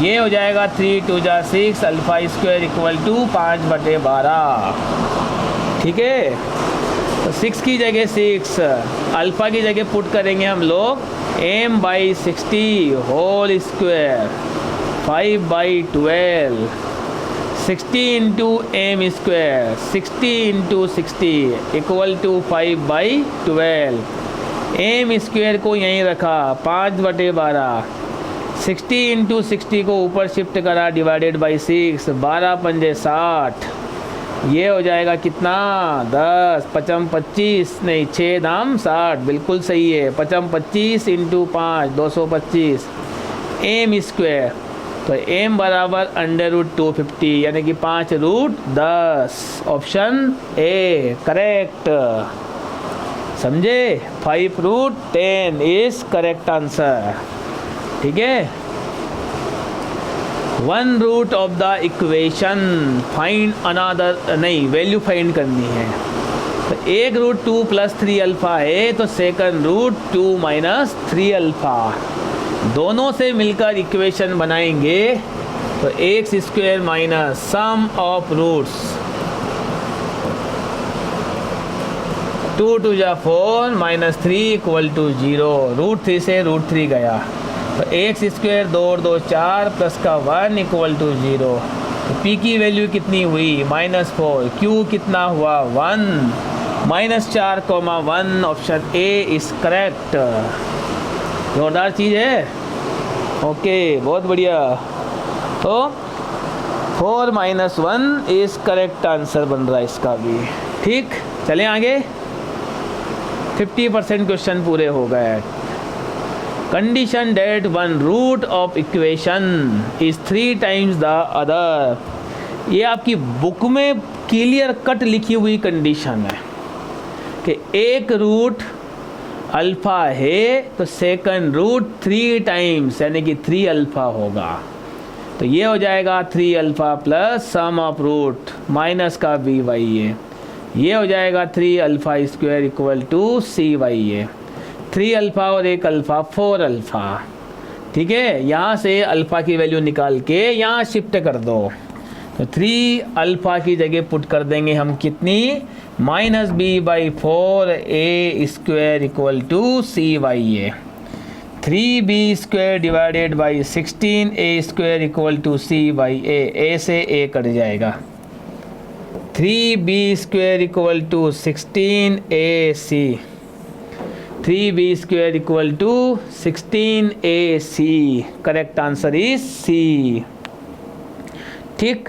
ये हो जाएगा 3 2 जा 6 अल्फ़ा स्क्वायर इक्वल टू 5/12। ठीक है, तो 6 की जगह 6, अल्फ़ा की जगह पुट करेंगे हम लोग m/60 whole square 5/12। 60 into m square 60 into 60 equal to 5/12। m square को यहीं रखा 5/12। 60 इंटू 60 को ऊपर शिफ्ट करा डिवाइडेड बाई 6, 12 पंजे 60। ये हो जाएगा कितना 10, 5 25 नहीं 6 दाम 60, बिल्कुल सही है। 5 25 इंटू 5 225 m स्क्वायर, तो m बराबर √250 यानी कि 5√10। ऑप्शन ए करेक्ट, समझे। 5√10 इज करेक्ट आंसर। ठीक है, 1 root of the equation find another, नहीं वैल्यू फाइंड करनी है। तो एक रूट 2 + 3 अल्फ़ा है, तो सेकंड रूट 2 - 3 अल्फ़ा। दोनों से मिलकर इक्वेशन बनाएंगे तो x² minus sum of roots 2 2 जा 4 -3 इक्वल टू 0। √3 से √3 गया, तो x² 2 और 2 4 प्लस का 1 इक्वल टू 0। तो p की वैल्यू कितनी हुई -4, q कितना हुआ 1, -4, 1। Option A is correct. जोरदार चीज़ है। ओके, बहुत बढ़िया। तो 4 - 1 इज करेक्ट आंसर बन रहा है इसका भी। ठीक, चलें आगे। 50% क्वेश्चन पूरे हो गए। Condition that 1 root of equation is 3 times the other. ये आपकी बुक में क्लियर कट लिखी हुई कंडीशन है कि एक रूट अल्फ़ा है तो सेकंड रूट 3 टाइम्स यानी कि 3 अल्फ़ा होगा। तो ये हो जाएगा 3 alpha plus sum of root minus का by है। ये हो जाएगा 3 alpha square equal to cy है। 3 अल्फ़ा और 1 अल्फ़ा 4 अल्फ़ा। ठीक है, यहाँ से अल्फ़ा की वैल्यू निकाल के यहाँ शिफ्ट कर दो। तो 3 अल्फ़ा की जगह पुट कर देंगे हम कितनी -b/4 a² equal to cy है। 3b² divided by 16 a² equal to cy a से a कट जाएगा। 3b² equal to 16 ac, 3b² equal to 16 ac। Correct answer is C. ठीक,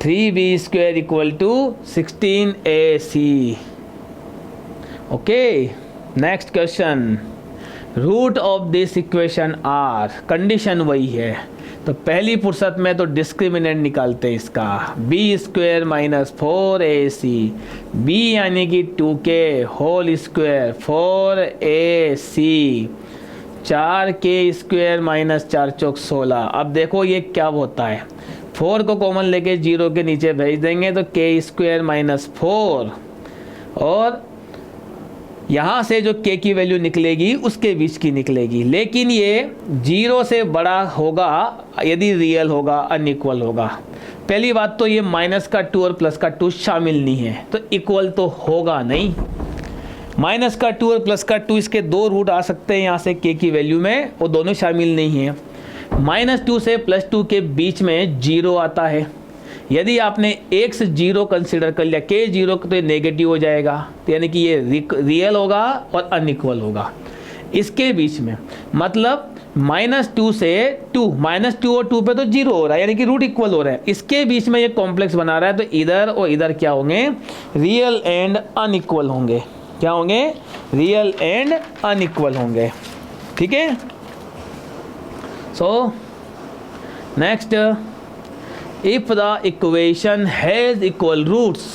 3b² equal to 16 ac। Okay, next question. Root of this equation are, condition वही है। तो पहली फुर्सत में तो डिस्क्रिमिनेंट निकालते हैं इसका। b² - 4ac, b यानी कि 2k whole square 4ac, 4k² - 4 चौक 16। अब देखो ये क्या होता है, 4 को कॉमन लेके 0 के नीचे भेज देंगे तो k² - 4, और यहाँ से जो k की वैल्यू निकलेगी उसके बीच की निकलेगी। लेकिन ये 0 से बड़ा होगा यदि रियल होगा, अनइक्वल होगा। पहली बात तो ये माइनस का 2 और प्लस का 2 शामिल नहीं है, तो इक्वल तो होगा नहीं। माइनस का 2 और प्लस का 2 इसके 2 रूट आ सकते हैं यहाँ से k की वैल्यू में, वो दोनों शामिल नहीं है। -2 से +2 के बीच में 0 आता है। यदि आपने 1 से 0 कंसिडर कर लिया, k 0 तो ये नेगेटिव हो जाएगा, तो यानी कि ये रियल होगा और अनइक्वल होगा। इसके बीच में मतलब -2 से 2, -2 और 2 पे तो 0 हो रहा है, यानी कि रूट इक्वल हो रहा है। इसके बीच में ये कॉम्प्लेक्स बना रहा है, तो इधर और इधर क्या होंगे, रियल एंड अनइक्वल होंगे। क्या होंगे, रियल एंड अनइक्वल होंगे। ठीक है, so next if the equation has equal roots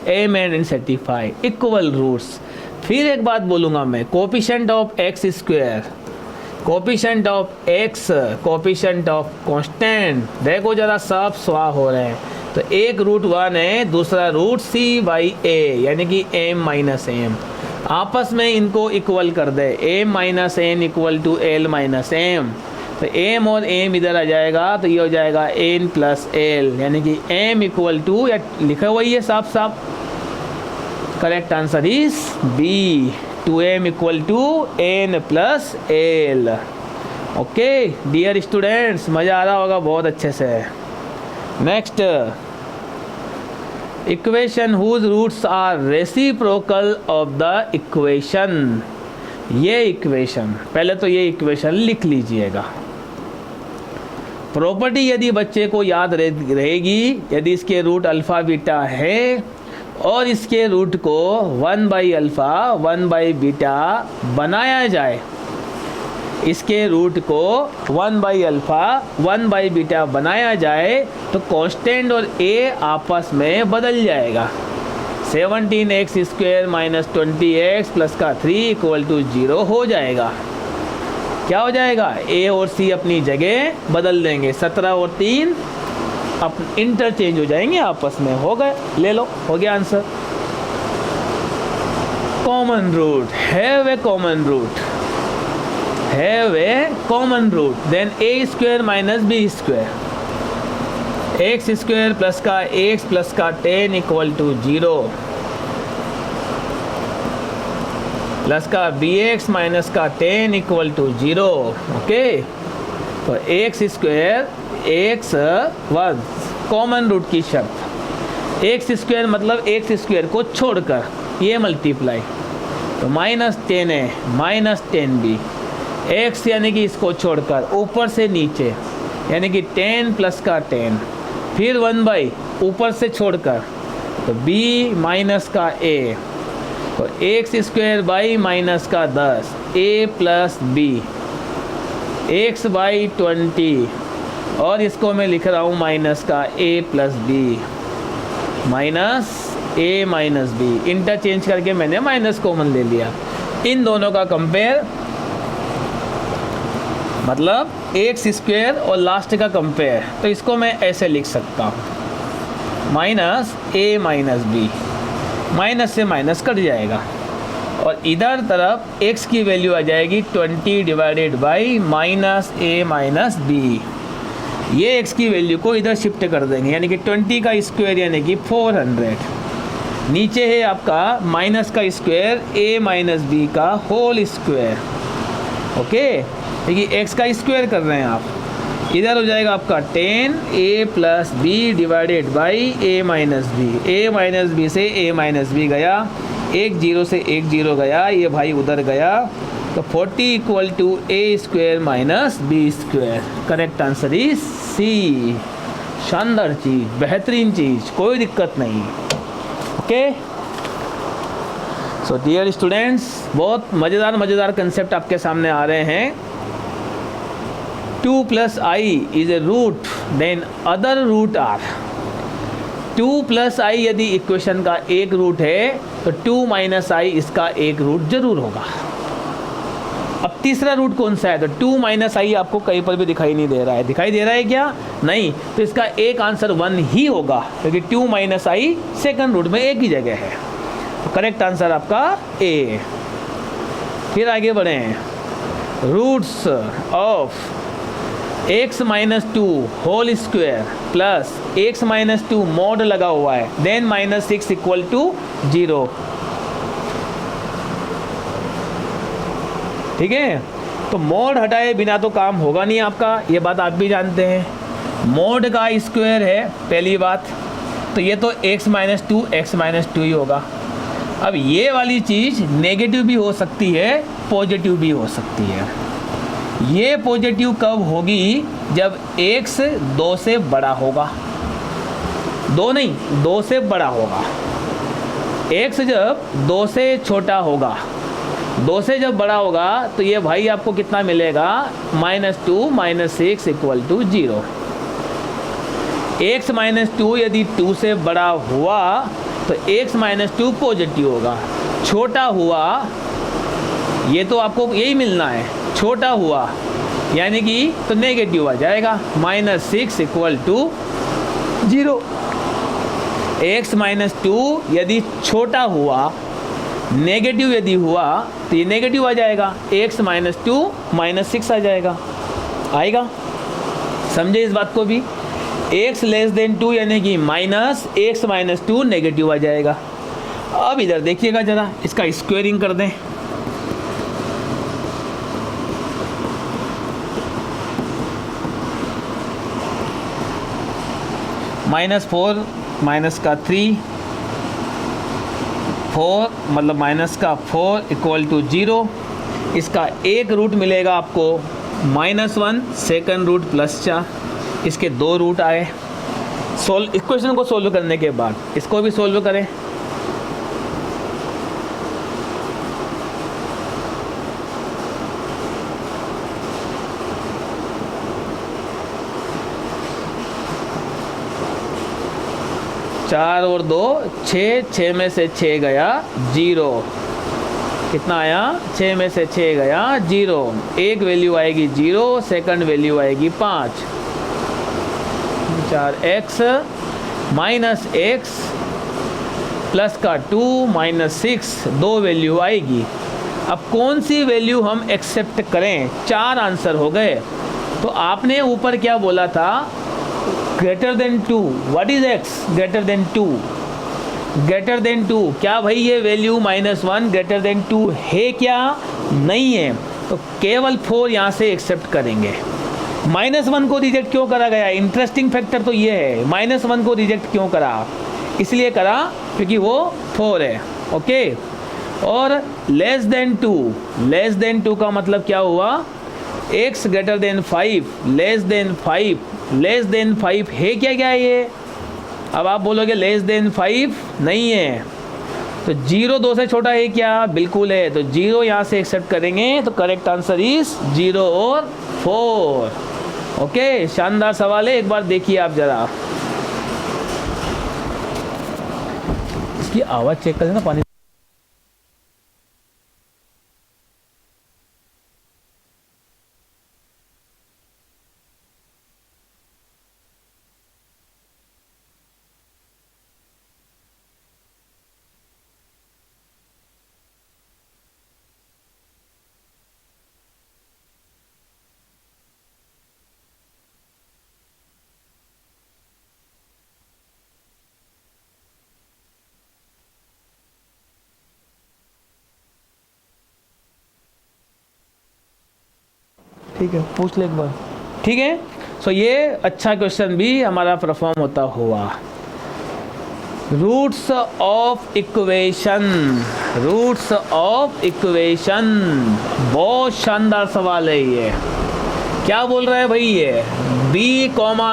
m and satisfy equal roots. फिर एक बात बोलूँगा मैं, coefficient of x square, coefficient of x, coefficient of constant, देखो जरा सब स्वा हो रहे हैं। तो एक रूट 1 है, दूसरा रूट c/a यानी कि m माइनस एम, आपस में इनको इक्वल कर दे, m minus n equal to l minus m. तो m और m इधर आ जाएगा तो ये हो जाएगा n प्लस l यानी कि m इक्वल टू, या लिखा हुआ ही है साफ साफ, correct answer is B, 2m equal to n plus l। Okay dear students, मज़ा आ रहा होगा बहुत अच्छे से। Next, equation whose roots are reciprocal of the equation. ये इक्वेशन, पहले तो ये इक्वेशन लिख लीजिएगा। प्रॉपर्टी यदि बच्चे को याद रहेगी, यदि इसके रूट अल्फ़ा बीटा है और इसके रूट को 1/अल्फ़ा 1/बीटा बनाया जाए, इसके रूट को 1/अल्फ़ा 1/बीटा बनाया जाए तो कांस्टेंट और a आपस में बदल जाएगा। 17x² माइनस 20x प्लस का 3 इक्वल टू 0 हो जाएगा। क्या हो जाएगा, a और c अपनी जगह बदल देंगे, 17 और 3 अब इंटरचेंज हो जाएंगे आपस में। हो गए, ले लो, हो गया answer. Common root, have a common root, have a common root, then a² minus b², x² plus का x प्लस का 10 इक्वल टू 0 प्लस का bx माइनस का 10 इक्वल टू 0। ओके, तो x² x1 कॉमन रूट की शर्त, x² मतलब x² को छोड़कर ये मल्टीप्लाई, तो -10 है माइनस 10b, x यानी कि इसको छोड़कर ऊपर से नीचे यानी कि 10 प्लस का 10, फिर 1/ ऊपर से छोड़कर तो b माइनस का a, तो x² बाई माइनस का 10 a प्लस b, x/20 और इसको मैं लिख रहा हूँ माइनस का a plus b, minus a minus b, interchange करके मैंने माइनस कॉमन ले लिया। इन दोनों का कंपेयर मतलब x² और लास्ट का कंपेयर, तो इसको मैं ऐसे लिख सकता हूँ, minus a minus b, minus से माइनस कट जाएगा और इधर तरफ x की वैल्यू आ जाएगी 20 divided by minus a minus b। ये x की वैल्यू को इधर शिफ्ट कर देंगे यानी कि 20 का स्क्वायर यानी कि 400, नीचे है आपका माइनस का स्क्वायर a माइनस b का होल स्क्वायर। ओके, देखिए x का स्क्वायर कर रहे हैं आप, इधर हो जाएगा आपका 10 a plus b divided by a minus B, a minus B से a माइनस बी गया, एक 0 से एक 0 गया, ये भाई उधर गया, तो 40 equal to a² minus b²। Correct answer is C. शानदार चीज़, बेहतरीन चीज़, कोई दिक्कत नहीं। ओके, सो डियर स्टूडेंट्स, बहुत मज़ेदार कंसेप्ट आपके सामने आ रहे हैं। 2 plus I is a root, then other root are. 2 plus I यदि इक्वेशन का एक रूट है तो 2 माइनस आई इसका एक रूट जरूर होगा। अब तीसरा रूट कौन सा है, तो 2 माइनस आई आपको कहीं पर भी दिखाई नहीं दे रहा है, दिखाई दे रहा है क्या, नहीं, तो इसका एक आंसर 1 ही होगा क्योंकि 2 माइनस आई सेकंड रूट में एक ही जगह है। तो करेक्ट आंसर आपका ए। फिर आगे बढ़ें, roots of x minus 2 whole square plus x minus 2 mod लगा हुआ है, देन -6 इक्वल टू 0। ठीक है, तो मॉड हटाए बिना तो काम होगा नहीं आपका, ये बात आप भी जानते हैं। मॉड का स्क्वायर है पहली बात, तो ये तो x माइनस 2 ही होगा। अब ये वाली चीज़ नेगेटिव भी हो सकती है, पॉजिटिव भी हो सकती है। ये पॉजिटिव कब होगी, जब x 2 से बड़ा होगा, 2 नहीं 2 से बड़ा होगा। x जब 2 से छोटा होगा, 2 से जब बड़ा होगा तो ये भाई आपको कितना मिलेगा, -2 -6 इक्वल टू 0। x माइनस 2 यदि 2 से बड़ा हुआ तो x माइनस 2 पॉजिटिव होगा, छोटा हुआ ये तो आपको यही मिलना है, छोटा हुआ यानी कि तो नेगेटिव आ जाएगा, -6 इक्वल टू 0। x माइनस 2 यदि छोटा हुआ, नेगेटिव यदि हुआ तो ये नेगेटिव आ जाएगा, x माइनस 2 -6 आ जाएगा, आएगा। समझे इस बात को भी, x लेस देन 2 यानी कि -x माइनस 2 नेगेटिव आ जाएगा। अब इधर देखिएगा ज़रा, इसका स्क्वेयरिंग कर दें। -4 माइनस का 3, 4 मतलब माइनस का 4 इक्वल टू 0। इसका एक रूट मिलेगा आपको -1, सेकंड रूट +4, इसके 2 रूट आए। सोल्व इक्वेशन को सोल्व करने के बाद इसको भी सोल्व करें। चार और 2 6, 6 में से 6 गया 0, कितना आया, 6 में से 6 गया 0, एक वैल्यू आएगी 0, सेकंड वैल्यू आएगी 5, 4x माइनस x प्लस का 2 -6, 2 वैल्यू आएगी। अब कौन सी वैल्यू हम एक्सेप्ट करें, 4 आंसर हो गए। तो आपने ऊपर क्या बोला था, greater than 2, what is x greater than 2, greater than 2, क्या भाई ये वैल्यू -1 ग्रेटर देन 2 है क्या, नहीं है, तो केवल 4 यहाँ से एक्सेप्ट करेंगे। -1 को रिजेक्ट क्यों करा गया, इंटरेस्टिंग फैक्टर तो ये है, -1 को रिजेक्ट क्यों करा, इसलिए करा क्योंकि वो 4 है, ओके। और लेस देन 2, लेस देन 2 का मतलब क्या हुआ, x greater than 5, less than 5, less than 5 है क्या, क्या ये, अब आप बोलोगे लेस देन 5 नहीं है, तो 0 2 से छोटा है क्या, बिल्कुल है, तो 0 यहाँ से एक्सेप्ट करेंगे, तो करेक्ट आंसर इज 0 और 4। ओके, शानदार सवाल है, एक बार देखिए आप जरा, इसकी आवाज़ चेक करें ना, पानी ठीक है, पूछ ले एक बार, ठीक है। सो ये अच्छा क्वेश्चन भी हमारा परफॉर्म होता हुआ। Roots of equation, roots of equation, बहुत शानदार सवाल है ये। क्या बोल रहा है भाई ये, b,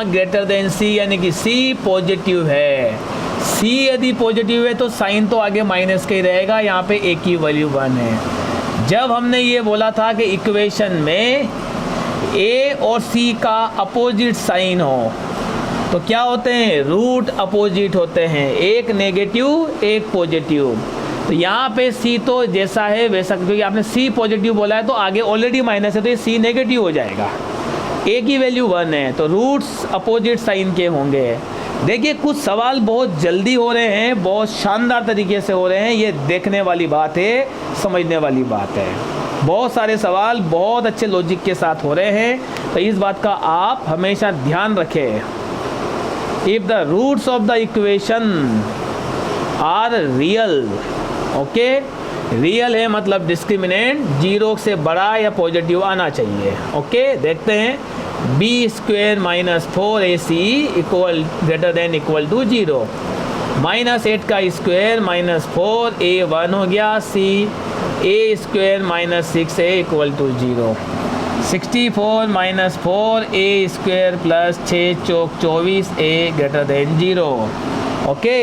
ग्रेटर देन c यानी कि c पॉजिटिव है, c यदि पॉजिटिव है तो साइन तो आगे माइनस का ही रहेगा, यहाँ पे a की वैल्यू 1 है। जब हमने ये बोला था कि इक्वेशन में a और c का अपोजिट साइन हो तो क्या होते हैं, रूट अपोजिट होते हैं, एक नेगेटिव एक पॉजिटिव। तो यहाँ पे c तो जैसा है वैसा, क्योंकि आपने c पॉजिटिव बोला है तो आगे ऑलरेडी माइनस है तो ये c नेगेटिव हो जाएगा, a की वैल्यू 1 है, तो रूट्स अपोजिट साइन के होंगे। देखिए कुछ सवाल बहुत जल्दी हो रहे हैं, बहुत शानदार तरीके से हो रहे हैं, ये देखने वाली बात है, समझने वाली बात है। बहुत सारे सवाल बहुत अच्छे लॉजिक के साथ हो रहे हैं, तो इस बात का आप हमेशा ध्यान रखें। If the roots of the equation are real, okay, real है मतलब डिस्क्रिमिनेंट 0 से बड़ा या पॉजिटिव आना चाहिए, ओके। देखते हैं, b² - 4ac equal greater than equal to 0, -8 का स्क्वायर -4a 1 हो गया, c a² - 6a equal to 0, 64 - 4a² plus 6 चौक 24a ग्रेटर देन 0, ओके।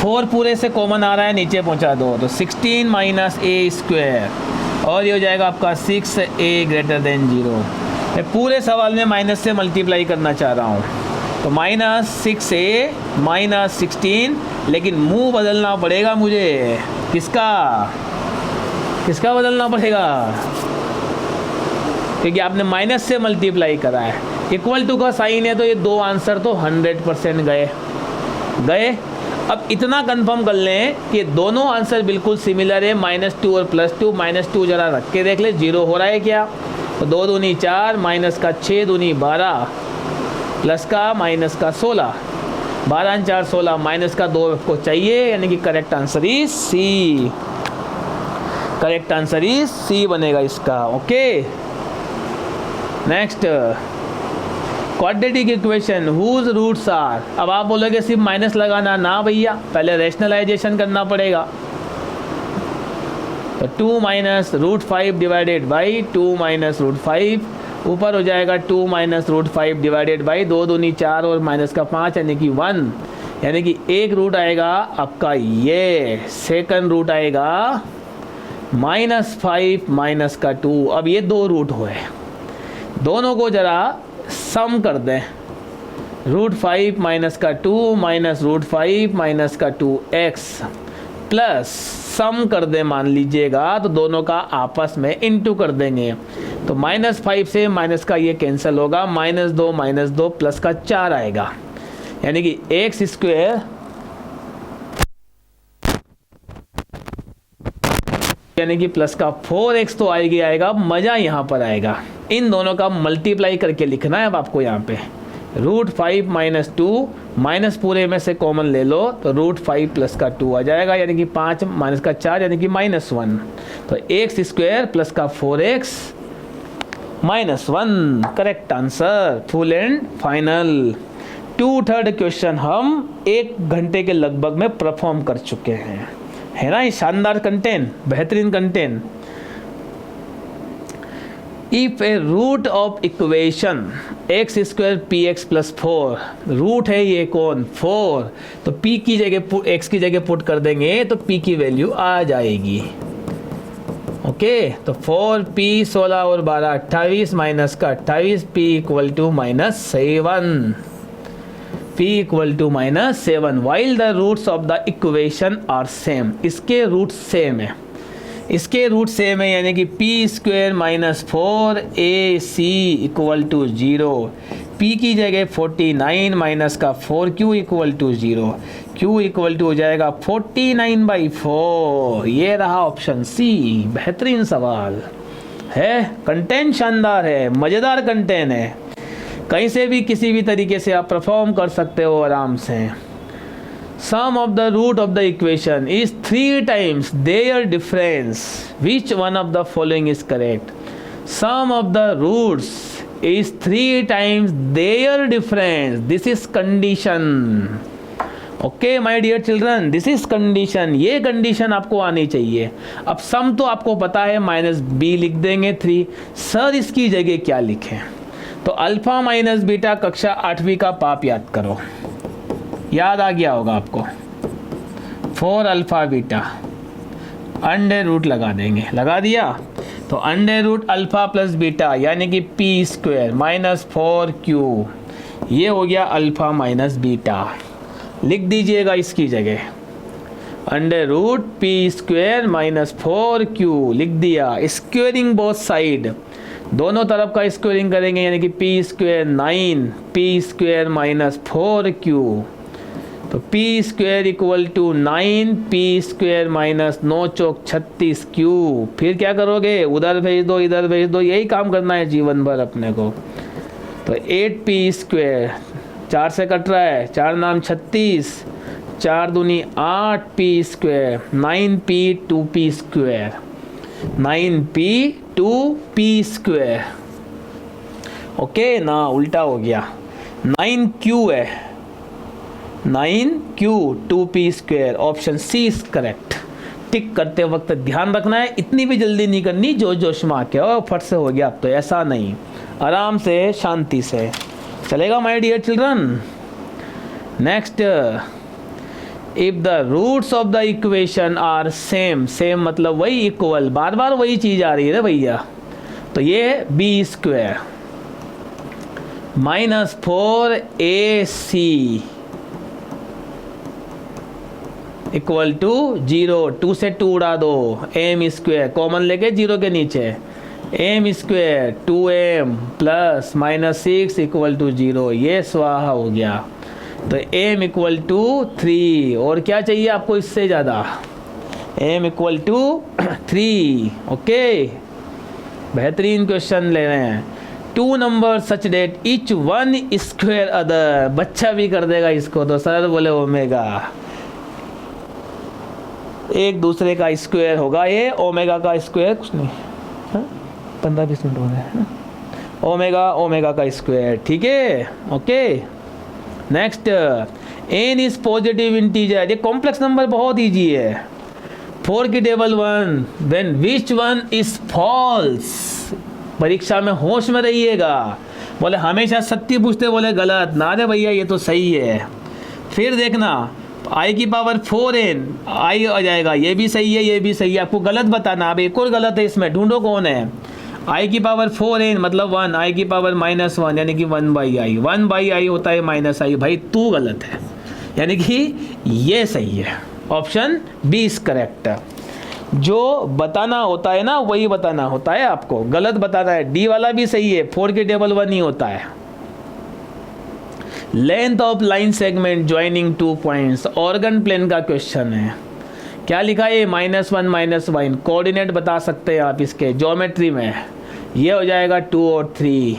4 पूरे से कॉमन आ रहा है, नीचे पहुंचा दो, तो 16 - a² और ये हो जाएगा आपका 6a ग्रेटर देन 0। मैं पूरे सवाल में माइनस से मल्टीप्लाई करना चाह रहा हूँ, तो -6a -16, लेकिन मुंह बदलना पड़ेगा मुझे। किसका किसका बदलना पड़ेगा? क्योंकि आपने माइनस से मल्टीप्लाई करा है। इक्वल टू का साइन है तो ये दो आंसर तो 100% गए। अब इतना कंफर्म कर लें कि दोनों आंसर बिल्कुल सिमिलर है, -2 और +2। -2 जरा रख के देख ले 0 हो रहा है क्या? तो 2 दूनी 4, माइनस का 6 दूनी 12, प्लस का माइनस का 16, 12 4 16, माइनस का 2 को चाहिए, यानी कि correct answer is C. Correct answer is C बनेगा इसका। Okay, next quadratic equation whose roots are. अब आप बोलोगे सिर्फ माइनस लगाना, ना भैया, पहले रेशनलाइजेशन करना पड़ेगा। तो 2 - √5 डिवाइडेड बाई 2 - √5, ऊपर हो जाएगा 2 - √5 डिवाइडेड बाई 2 दूनी 4 और माइनस का 5, यानी कि 1, यानी कि एक रूट आएगा आपका ये, सेकंड रूट आएगा -5 माइनस का 2। अब ये दो रूट हुए, दोनों को जरा सम कर दें। √5 माइनस का 2 -√5 माइनस का 2x प्लस सम कर दें मान लीजिएगा, तो दोनों का आपस में इंटू कर देंगे। तो -5 से माइनस का ये कैंसिल होगा, -2 प्लस का 4 आएगा, यानी कि x², यानी कि प्लस का 4x तो आएगा। मज़ा यहाँ पर आएगा, इन दोनों का मल्टीप्लाई करके लिखना है अब आपको यहाँ पे। √5 - 2, माइनस पूरे में से कॉमन ले लो तो √5 प्लस का 2 आ जाएगा, यानी कि 5 माइनस का 4, यानी कि -1। तो x² प्लस का 4x -1 correct answer, full and final. 2/3 question हम 1 घंटे के लगभग में परफॉर्म कर चुके हैं, है ना? ये शानदार कंटेंट, बेहतरीन content. If a root of equation x² px + 4, root है ये कौन? 4, तो p की जगह x की जगह पुट कर देंगे तो p की वैल्यू आ जाएगी। ओके, तो 4p 16 और 12 28, माइनस का 28, p = -7, p = -7 while the roots of the equation are same। इसके रूट सेम है, इसके रूट सेम है, यानी कि p² - 4ac = 0, p की जगह 49 माइनस का 4q = 0, q हो जाएगा 49/4। ये रहा ऑप्शन सी। बेहतरीन सवाल है, कंटेंट शानदार है, मज़ेदार कंटेंट है, कहीं से भी किसी भी तरीके से आप परफॉर्म कर सकते हो आराम से। Sum of the root of the equation is 3 times their difference. Which one of the following is correct? Sum of the roots is 3 times their difference. This is condition. Okay, my dear children, this is condition. ये condition आपको आनी चाहिए। अब sum तो आपको पता है, -b लिख देंगे 3। सर इसकी जगह क्या लिखें? तो अल्फा - बीटा कक्षा 8वीं का पाप याद करो, याद आ गया होगा आपको। 4 अल्फ़ा बीटा, अंडर रूट लगा देंगे, लगा दिया तो under root alpha plus beta, यानी कि p² - 4q, ये हो गया अल्फ़ा माइनस बीटा। लिख दीजिएगा इसकी जगह अंडर रूट p² - 4q लिख दिया। स्क्वेयरिंग बोथ साइड, दोनों तरफ का स्क्वेयरिंग करेंगे, यानी कि p² 9, p² - 4q, तो p² = 9, p² - 9 चौक 36q। फिर क्या करोगे? उधर भेज दो, इधर भेज दो, यही काम करना है जीवन भर अपने को। तो 8p², 4 से कट रहा है, 4 नाम 36, 4 दूनी 8p², 9p 2p², 9p 2p²। Okay ना, उल्टा हो गया, 9q है, 9q 2p²। Option C is correct. Tick करते वक्त ध्यान रखना है, इतनी भी जल्दी नहीं करनी जोश जोश में आके और फट से हो गया, अब तो ऐसा नहीं, आराम से शांति से चलेगा my dear children. Next, if the roots of the equation are same, same मतलब वही, इक्वल, बार बार वही चीज़ आ रही है भैया, तो ये b²। Minus 4AC equal to 0। 2 से 2 उड़ा दो, एम स्क्वेयर कॉमन लेके 0 के नीचे, m square 2m plus -6 equal to 0, ये स्वाहा हो गया। तो m इक्वल टू 3, और क्या चाहिए आपको इससे ज़्यादा, m इक्वल टू 3। ओके, बेहतरीन क्वेश्चन ले रहे हैं। 2 number such that each one square other, बच्चा भी कर देगा इसको, तो सर बोले ओमेगा, एक दूसरे का स्क्वायर होगा ये, ओमेगा का स्क्वायर कुछ नहीं, 15-20 मिनट हो गए हैं, ओमेगा ओमेगा का स्क्वायर, ठीक है। Okay, next, n is positive integer, ये कॉम्प्लेक्स नंबर बहुत ईजी है। 4 की table 1, then which one is false, परीक्षा में होश में रहिएगा, बोले हमेशा सत्य पूछते, बोले गलत ना रे भैया ये तो सही है। फिर देखना i की पावर 4n, i आ जाएगा, ये भी सही है ये भी सही है, आपको गलत बताना। अब एक और गलत है इसमें, ढूंढो कौन है। i की पावर 4n मतलब 1, i की पावर -1 यानी कि 1/i, 1/i होता है -i, भाई तू गलत है, यानी कि ये सही है, ऑप्शन बी इज करेक्ट। जो बताना होता है ना वही बताना होता है, आपको गलत बताना है। डी वाला भी सही है, 4 की टेबल 1 ही होता है। Length of line segment joining 2 points, Argand plane का क्वेश्चन है। क्या लिखा है, -1 -1, कोऑर्डिनेट बता सकते हैं आप इसके ज्योमेट्री में, ये हो जाएगा 2 और 3।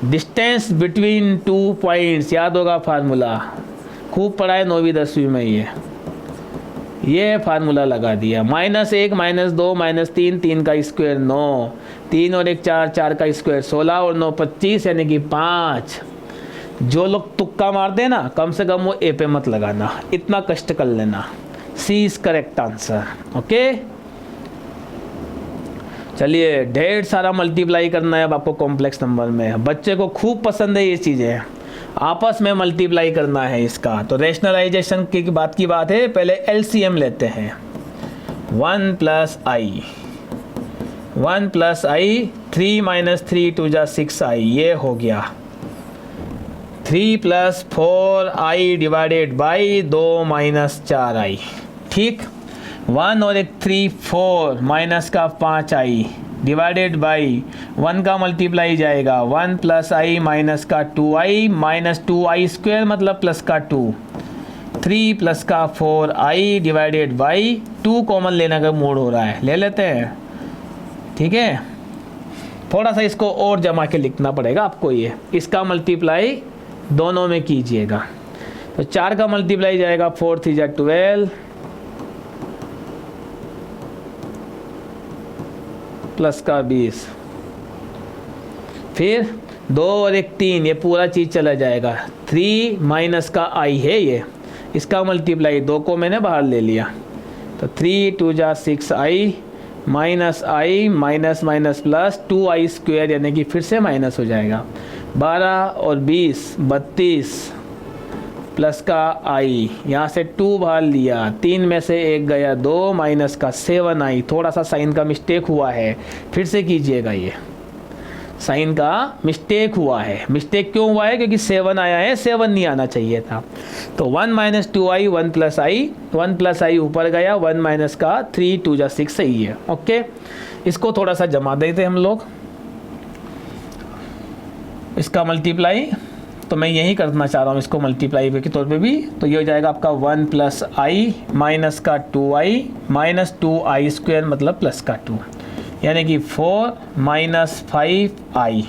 डिस्टेंस बिटवीन 2 पॉइंट्स, याद होगा फार्मूला, खूब पढ़ा है 9वीं 10वीं में, ये फार्मूला लगा दिया। -1 -2 -3, 3 का स्क्वायर 9, 3 और 1 4, 4 का स्क्वायर 16 और 9 25 यानी कि 5। जो लोग तुक्का मारते हैं ना, कम से कम वो ए पे मत लगाना, इतना कष्ट कर लेना। सी इज करेक्ट आंसर। ओके, चलिए, ढेर सारा मल्टीप्लाई करना है अब आपको कॉम्प्लेक्स नंबर में, बच्चे को खूब पसंद है ये चीज़ें, आपस में मल्टीप्लाई करना है इसका। तो रेशनलाइजेशन की बात है, पहले एलसीएम लेते हैं। 1 + i, 1 + i, 3 - 3 2 = 6i, ये हो गया। 3 + 4i डिवाइडेड बाई 2 - 4i, ठीक। 1 और 1 3 4 माइनस का 5i डिवाइडेड बाई 1 का मल्टीप्लाई जाएगा, 1 + i माइनस का 2i माइनस 2i स्क्वायर मतलब प्लस का 2, 3 + का 4i डिवाइडेड बाई 2 कॉमन लेने का मूड हो रहा है, ले लेते हैं, ठीक है। थोड़ा सा इसको और जमा के लिखना पड़ेगा आपको, ये इसका मल्टीप्लाई दोनों में कीजिएगा। तो 4 का मल्टीप्लाई जाएगा, 4 3 = 12 प्लस का 20, फिर 2 और 1 3, ये पूरा चीज़ चला जाएगा। 3 माइनस का i है ये, इसका मल्टीप्लाई 2 को मैंने बाहर ले लिया, तो 3 2 = 6i minus i minus minus plus 2i square यानी कि फिर से माइनस हो जाएगा। 12 और 20 32 प्लस का i, यहाँ से 2 बाहर लिया, 3 में से 1 गया, 2 माइनस का 7i, थोड़ा सा साइन का मिस्टेक हुआ है, फिर से कीजिएगा, ये साइन का मिस्टेक हुआ है। मिस्टेक क्यों हुआ है, क्योंकि 7 आया है, 7 नहीं आना चाहिए था। तो 1 - 2i 1 + i, 1 + i ऊपर गया, 1 माइनस का 3 2 = 6 सही है। ओके, इसको थोड़ा सा जमा देते हम लोग, इसका मल्टीप्लाई तो मैं यही करना चाह रहा हूँ, इसको मल्टीप्लाई के तौर पे भी। तो ये हो जाएगा आपका 1 + i माइनस का 2i माइनस 2i स्क्वायर मतलब प्लस का 2, यानी कि 4 - 5i,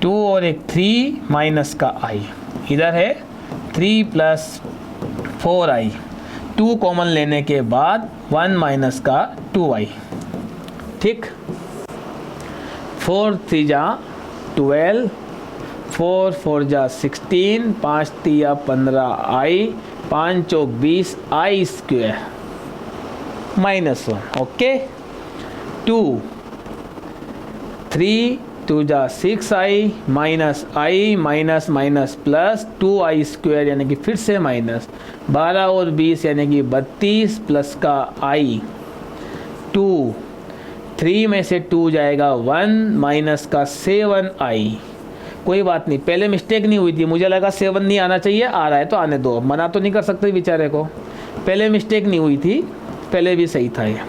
2 और 1 3 माइनस का i, इधर है 3 + 4i, 2 कॉमन लेने के बाद 1 माइनस का 2i, ठीक। 4 3 = 12, 4 4 = 16, 5 3 = 15i, 5 4 20 i square -1। Okay, 2 3 2 = 6i minus i minus minus plus 2i square यानी कि फिर से माइनस, 12 और 20 यानी कि 32 प्लस का i, 2 3 में से 2 जाएगा 1 माइनस का 7i, कोई बात नहीं, पहले मिस्टेक नहीं हुई थी, मुझे लगा 7 नहीं आना चाहिए, आ रहा है तो आने दो, मना तो नहीं कर सकते बेचारे को। पहले मिस्टेक नहीं हुई थी, पहले भी सही था ये।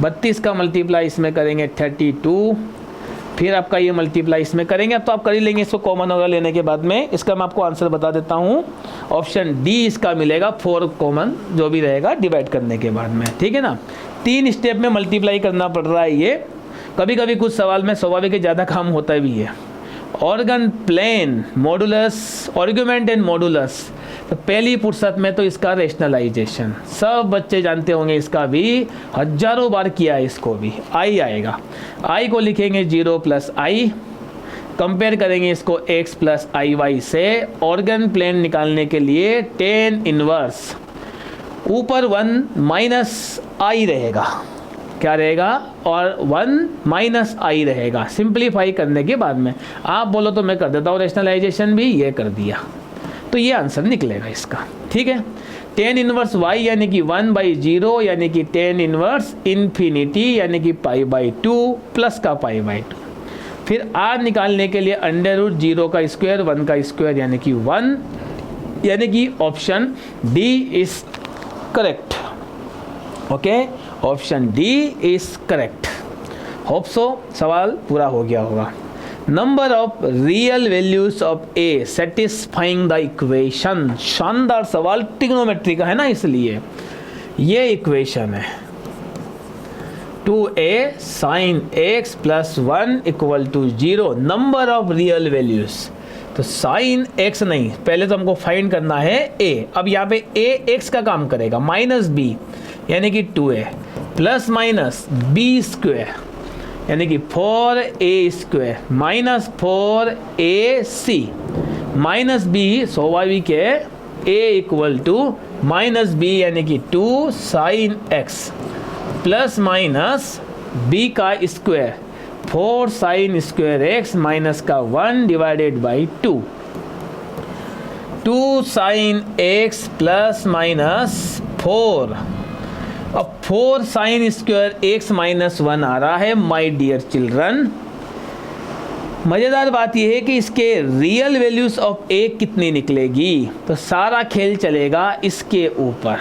32 का मल्टीप्लाई इसमें करेंगे 32, फिर आपका ये मल्टीप्लाई इसमें करेंगे। अब तो आप कर ही लेंगे इसको, कॉमन होगा लेने के बाद में। इसका मैं आपको आंसर बता देता हूँ, ऑप्शन डी इसका मिलेगा, 4 कॉमन जो भी रहेगा डिवाइड करने के बाद में, ठीक है ना। 3 स्टेप में मल्टीप्लाई करना पड़ रहा है ये। कभी कभी कुछ सवाल में स्वाभाविक ही ज़्यादा काम होता भी है। Argand plane modulus, argument and modulus, तो पहली फुर्सत में तो इसका रेशनलाइजेशन सब बच्चे जानते होंगे, इसका भी हजारों बार किया है, इसको भी आई आएगा। आई को लिखेंगे 0 प्लस आई, कंपेयर करेंगे इसको x प्लस आई वाई से। ऑर्गन प्लेन निकालने के लिए tan इनवर्स, ऊपर 1 माइनस आई रहेगा, क्या रहेगा, और 1 माइनस आई रहेगा। सिंप्लीफाई करने के बाद में आप बोलो तो मैं कर देता हूँ रेशनलाइजेशन भी, ये कर दिया तो ये आंसर निकलेगा इसका, ठीक है। tan इनवर्स y यानी कि 1/0 यानी कि tan इनवर्स इन्फिनिटी यानी कि π/2 प्लस का π/2। फिर r निकालने के लिए √0 का स्क्वायर 1 का स्क्वायर यानी कि 1, यानी कि option D is correct. Okay, option D is correct. Hope so सवाल पूरा हो गया होगा। Number of real values of A satisfying the equation, शानदार सवाल, ट्रिग्नोमेट्री का है ना, इसलिए ये इक्वेशन है 2a sin x + 1 = 0। Number of real values, तो sin x नहीं, पहले तो हमको फाइंड करना है a। अब यहाँ पे a x का काम करेगा, -b यानी कि 2a प्लस माइनस b² यानी कि 4a² minus 4ac minus b, स्वाभाविक है a = -b यानी कि 2 sin x plus minus b का square 4 sin square x minus का 1 divided by 2 sin x plus minus 4। अब 4 sin स्क्वायर x माइनस 1 आ रहा है माय डियर चिल्ड्रन। मज़ेदार बात यह है कि इसके रियल वैल्यूज ऑफ a कितनी निकलेगी, तो सारा खेल चलेगा इसके ऊपर।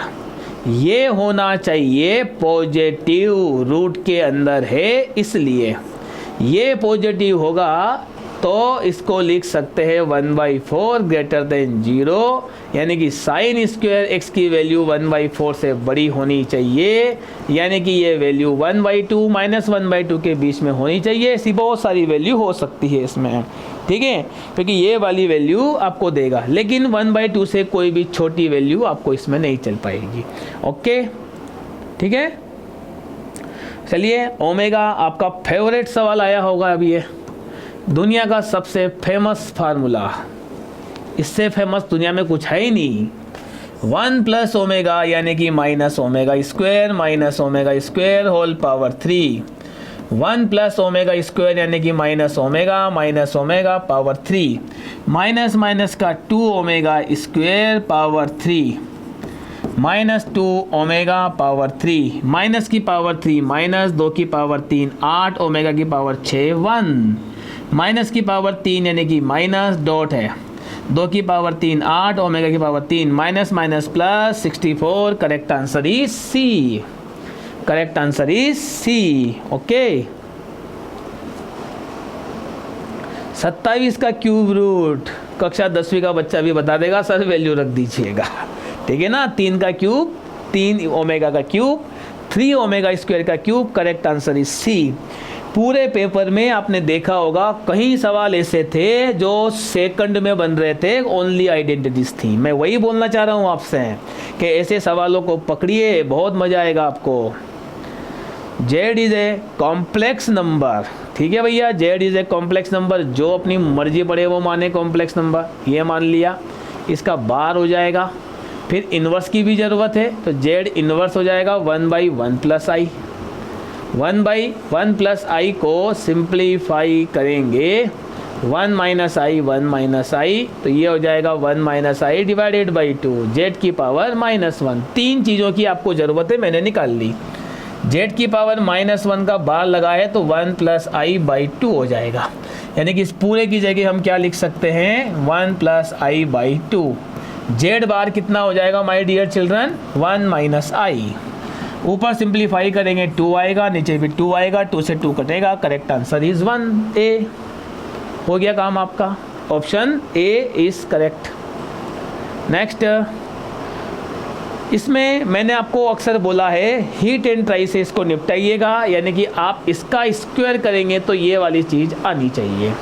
ये होना चाहिए पॉजिटिव, रूट के अंदर है इसलिए ये पॉजिटिव होगा, तो इसको लिख सकते हैं 1/4 > 0 यानी कि साइन स्क्वायर x की वैल्यू 1/4 से बड़ी होनी चाहिए, यानी कि ये वैल्यू 1/2 माइनस 1/2 के बीच में होनी चाहिए। ऐसी बहुत सारी वैल्यू हो सकती है इसमें, ठीक है, क्योंकि ये वाली वैल्यू आपको देगा, लेकिन 1/2 से कोई भी छोटी वैल्यू आपको इसमें नहीं चल पाएगी। ओके, ठीक है। चलिए, ओमेगा आपका फेवरेट सवाल आया होगा अभी, ये दुनिया का सबसे फेमस फार्मूला, इससे फेमस दुनिया में कुछ है ही नहीं। 1 + ओमेगा यानी कि -ओमेगा² होल पावर 3। 1 + ओमेगा² यानी कि -ओमेगा पावर 3, माइनस माइनस का 2 omega power 3, -2 omega power 3, minus की पावर 3 -2 की पावर 3 8 ओमेगा की पावर 6 1, माइनस की पावर 3 यानी कि माइनस डॉट है, 2 की पावर 3 8 ओमेगा की power 3 minus minus plus 64। Correct answer is C, correct answer is C. Okay, 27 का क्यूब रूट कक्षा 10वीं का बच्चा भी बता देगा, सर वैल्यू रख दीजिएगा, ठीक है ना। 3 का क्यूब 3 ओमेगा का क्यूब 3 ओमेगा² का cube, correct answer is C. पूरे पेपर में आपने देखा होगा कई सवाल ऐसे थे जो सेकंड में बन रहे थे, ओनली आइडेंटिटीज थी। मैं वही बोलना चाह रहा हूँ आपसे कि ऐसे सवालों को पकड़िए, बहुत मजा आएगा आपको। Z is a complex number, ठीक है भैया, Z is a complex number, जो अपनी मर्जी पड़े वो माने कॉम्प्लेक्स नंबर, ये मान लिया, इसका बार हो जाएगा। फिर इन्वर्स की भी ज़रूरत है, तो Z इन्वर्स हो जाएगा 1/1 + i। 1/1 + i को सिंप्लीफाई करेंगे 1 - i 1 - i, तो ये हो जाएगा 1 - i डिवाइडेड बाई 2 Z की पावर -1। 3 चीज़ों की आपको ज़रूरत है, मैंने निकाल ली। जेड की पावर -1 का बार लगा है तो 1 + i/2 हो जाएगा, यानी कि इस पूरे की जगह हम क्या लिख सकते हैं 1 + i/2। जेड बार कितना हो जाएगा माय डियर चिल्ड्रन 1 - i। ऊपर सिंप्लीफाई करेंगे 2 आएगा, नीचे भी 2 आएगा, 2 से 2 कटेगा। करेक्ट आंसर इज 1 ए। हो गया काम आपका, option A is correct. Next, इसमें मैंने आपको अक्सर बोला है हीट एंड ट्राई से इसको निपटाइएगा, यानी कि आप इसका स्क्वायर करेंगे तो ये वाली चीज़ आनी चाहिए।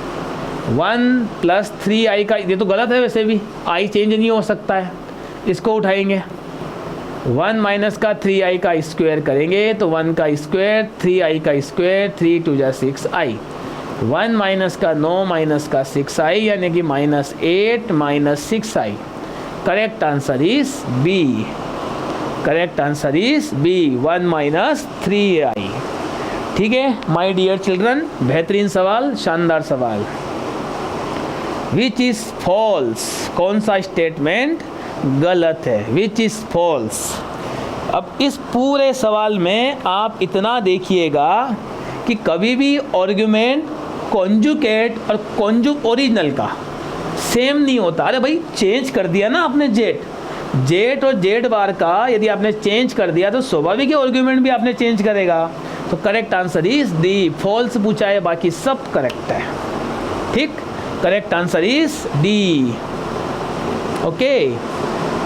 1 + 3i का, ये तो गलत है वैसे भी, i चेंज नहीं हो सकता है, इसको उठाएंगे। 1 - का 3i का स्क्वायर करेंगे तो 1 का स्क्वायर 3i का स्क्वायर 3 × 2 = 6i। 1 - का 9 - का 6i, यानी कि -8 - 6i। Correct answer is B. Correct answer is B 1 - 3i। ठीक है माय डियर चिल्ड्रन, बेहतरीन सवाल, शानदार सवाल। विच इज फॉल्स, कौन सा स्टेटमेंट गलत है, विच इज फॉल्स। अब इस पूरे सवाल में आप इतना देखिएगा कि कभी भी आर्गुमेंट कॉन्जुगेट और कॉन्जुग ओरिजिनल का सेम नहीं होता। अरे भाई चेंज कर दिया ना आपने जेड और जेड बार का, यदि आपने चेंज कर दिया तो स्वाभाविक है आर्गुमेंट भी आपने चेंज करेगा। तो correct answer is D. False पूछा है, बाकी सब करेक्ट है। ठीक, correct answer is D. Okay,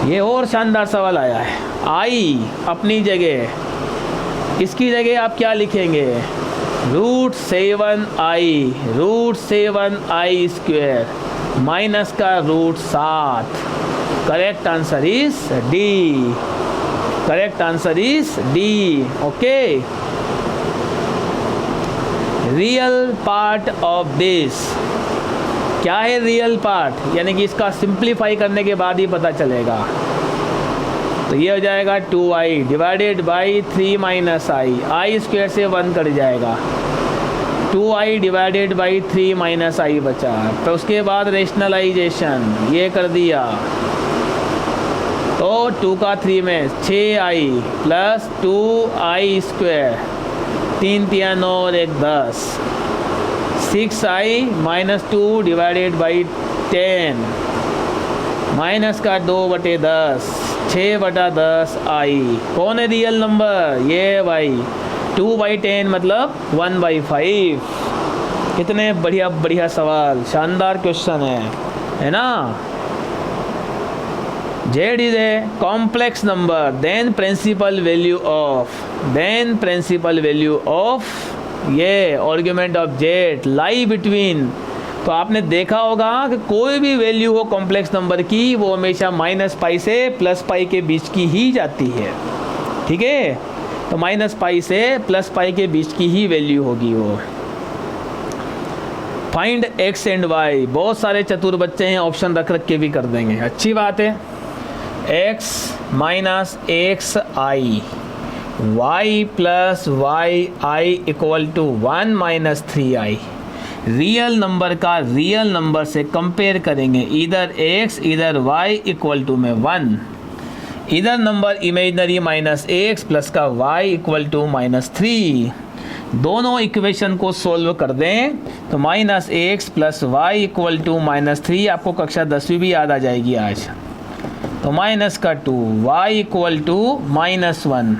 ये और शानदार सवाल आया है। आई अपनी जगह, इसकी जगह आप क्या लिखेंगे √7i, √7i² माइनस का √7। Correct answer is D. Correct answer is D. Okay, real part of this, क्या है रियल पार्ट, यानी कि इसका सिंप्लीफाई करने के बाद ही पता चलेगा। तो ये हो जाएगा 2i / 3 - i, i² से 1 कट जाएगा, 2i / 3 - i बचा। तो उसके बाद रेशनलाइजेशन ये कर दिया, तो 2 का 3 में 6i + 2i², 3 × 3 = 9 और 1 10, 6i - 2 / 10 माइनस का 2/10, 6/10i। कौन है रियल नंबर, ये भाई 2/10 मतलब 1/5। कितने बढ़िया बढ़िया सवाल, शानदार क्वेश्चन है ना। Z is a complex number, then principal value of ये argument of Z lie between। तो आपने देखा होगा कि कोई भी वैल्यू हो कॉम्प्लेक्स नंबर की, वो हमेशा -π से +π के बीच की ही जाती है। ठीक है, तो -π से +π के बीच की ही वैल्यू होगी वो। फाइंड x एंड y, बहुत सारे चतुर बच्चे हैं, ऑप्शन रख के भी कर देंगे, अच्छी बात है। x - xi, y + yi = 1 - 3i। Real number का रियल नंबर से कंपेयर करेंगे, इधर x इधर y = में 1, इधर नंबर इमेजनरी -x प्लस का y = -3। दोनों इक्वेशन को सोल्व कर दें तो -x + y = -3। आपको कक्षा 10वीं भी याद आ जाएगी आज। तो -2 y = -1,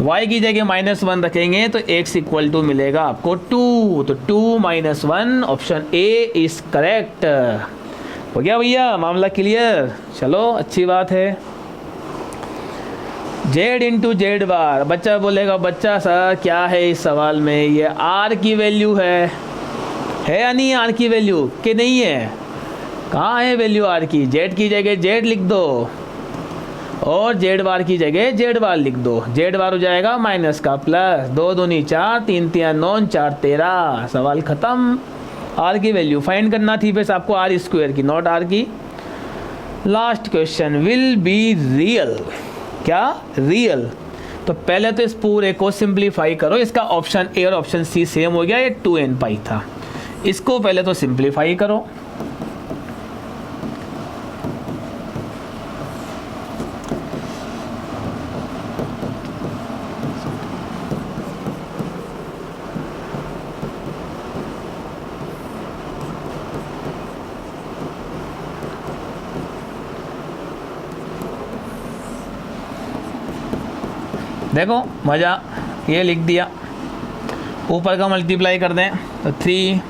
y की जगह -1 रखेंगे तो x = मिलेगा आपको 2। तो 2 - 1, ऑप्शन ए इज करेक्ट। हो गया भैया, मामला क्लियर। चलो अच्छी बात है। Z × Z बार, बच्चा बोलेगा बच्चा सर क्या है इस सवाल में, ये r की वैल्यू है या नहीं, r की वैल्यू कि नहीं है, कहाँ है वैल्यू r की। Z की जगह Z लिख दो और Z बार की जगह Z बार लिख दो। Z बार हो जाएगा माइनस का प्लस, 2 दूनी 4, 3 3 9, 4 13, सवाल ख़त्म। r की वैल्यू फाइंड करना थी बस आपको, r² की, नॉट r की। Last question, will be real, क्या रियल। तो पहले तो इस पूरे को सिंप्लीफाई करो, इसका ऑप्शन ए और ऑप्शन सी सेम हो गया, ये 2nπ था, इसको पहले तो सिंप्लीफाई करो। देखो मज़ा, ये लिख दिया, ऊपर का मल्टीप्लाई कर दें तो 3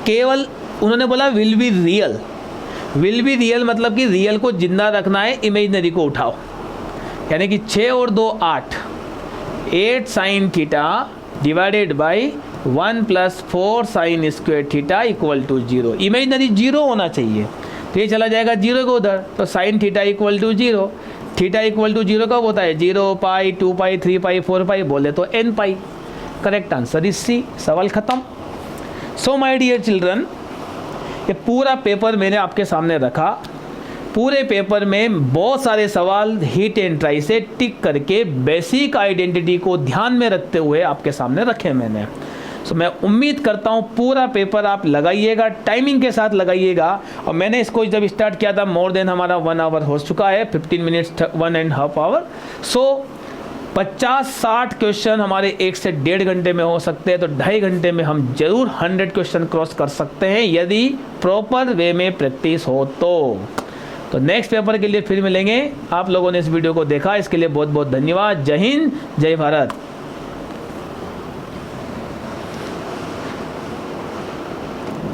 केवल उन्होंने बोला will be real. Will be real मतलब कि रियल को जिंदा रखना है, इमेजनरी को उठाओ। यानी कि 6 और 2 8, 8 sine theta divided by 1 plus 4 sine square theta equal to 0। Imaginary 0 होना चाहिए, तो ये चला जाएगा 0 को उधर, तो sine theta equal to 0। Theta equal to 0 कब होता है? 0 पाई 2 पाई 3 पाई 4 पाई बोले तो n pi. Correct answer is C. सवाल खत्म। सो माय डियर चिल्ड्रन, ये पूरा पेपर मैंने आपके सामने रखा। पूरे पेपर में बहुत सारे सवाल हीट एंड ट्राई से टिक करके बेसिक आइडेंटिटी को ध्यान में रखते हुए आपके सामने रखे मैंने। सो मैं उम्मीद करता हूँ पूरा पेपर आप लगाइएगा, टाइमिंग के साथ लगाइएगा। और मैंने इसको जब स्टार्ट किया था मोर देन हमारा 1 आवर हो चुका है, 15 मिनट्स 1.5 आवर। सो 50-60 क्वेश्चन हमारे 1 से 1.5 घंटे में हो सकते हैं, तो 2.5 घंटे में हम जरूर 100 क्वेश्चन क्रॉस कर सकते हैं यदि प्रॉपर वे में प्रैक्टिस हो तो नेक्स्ट पेपर के लिए फिर मिलेंगे। आप लोगों ने इस वीडियो को देखा, इसके लिए बहुत बहुत धन्यवाद। जय हिंद, जय भारत।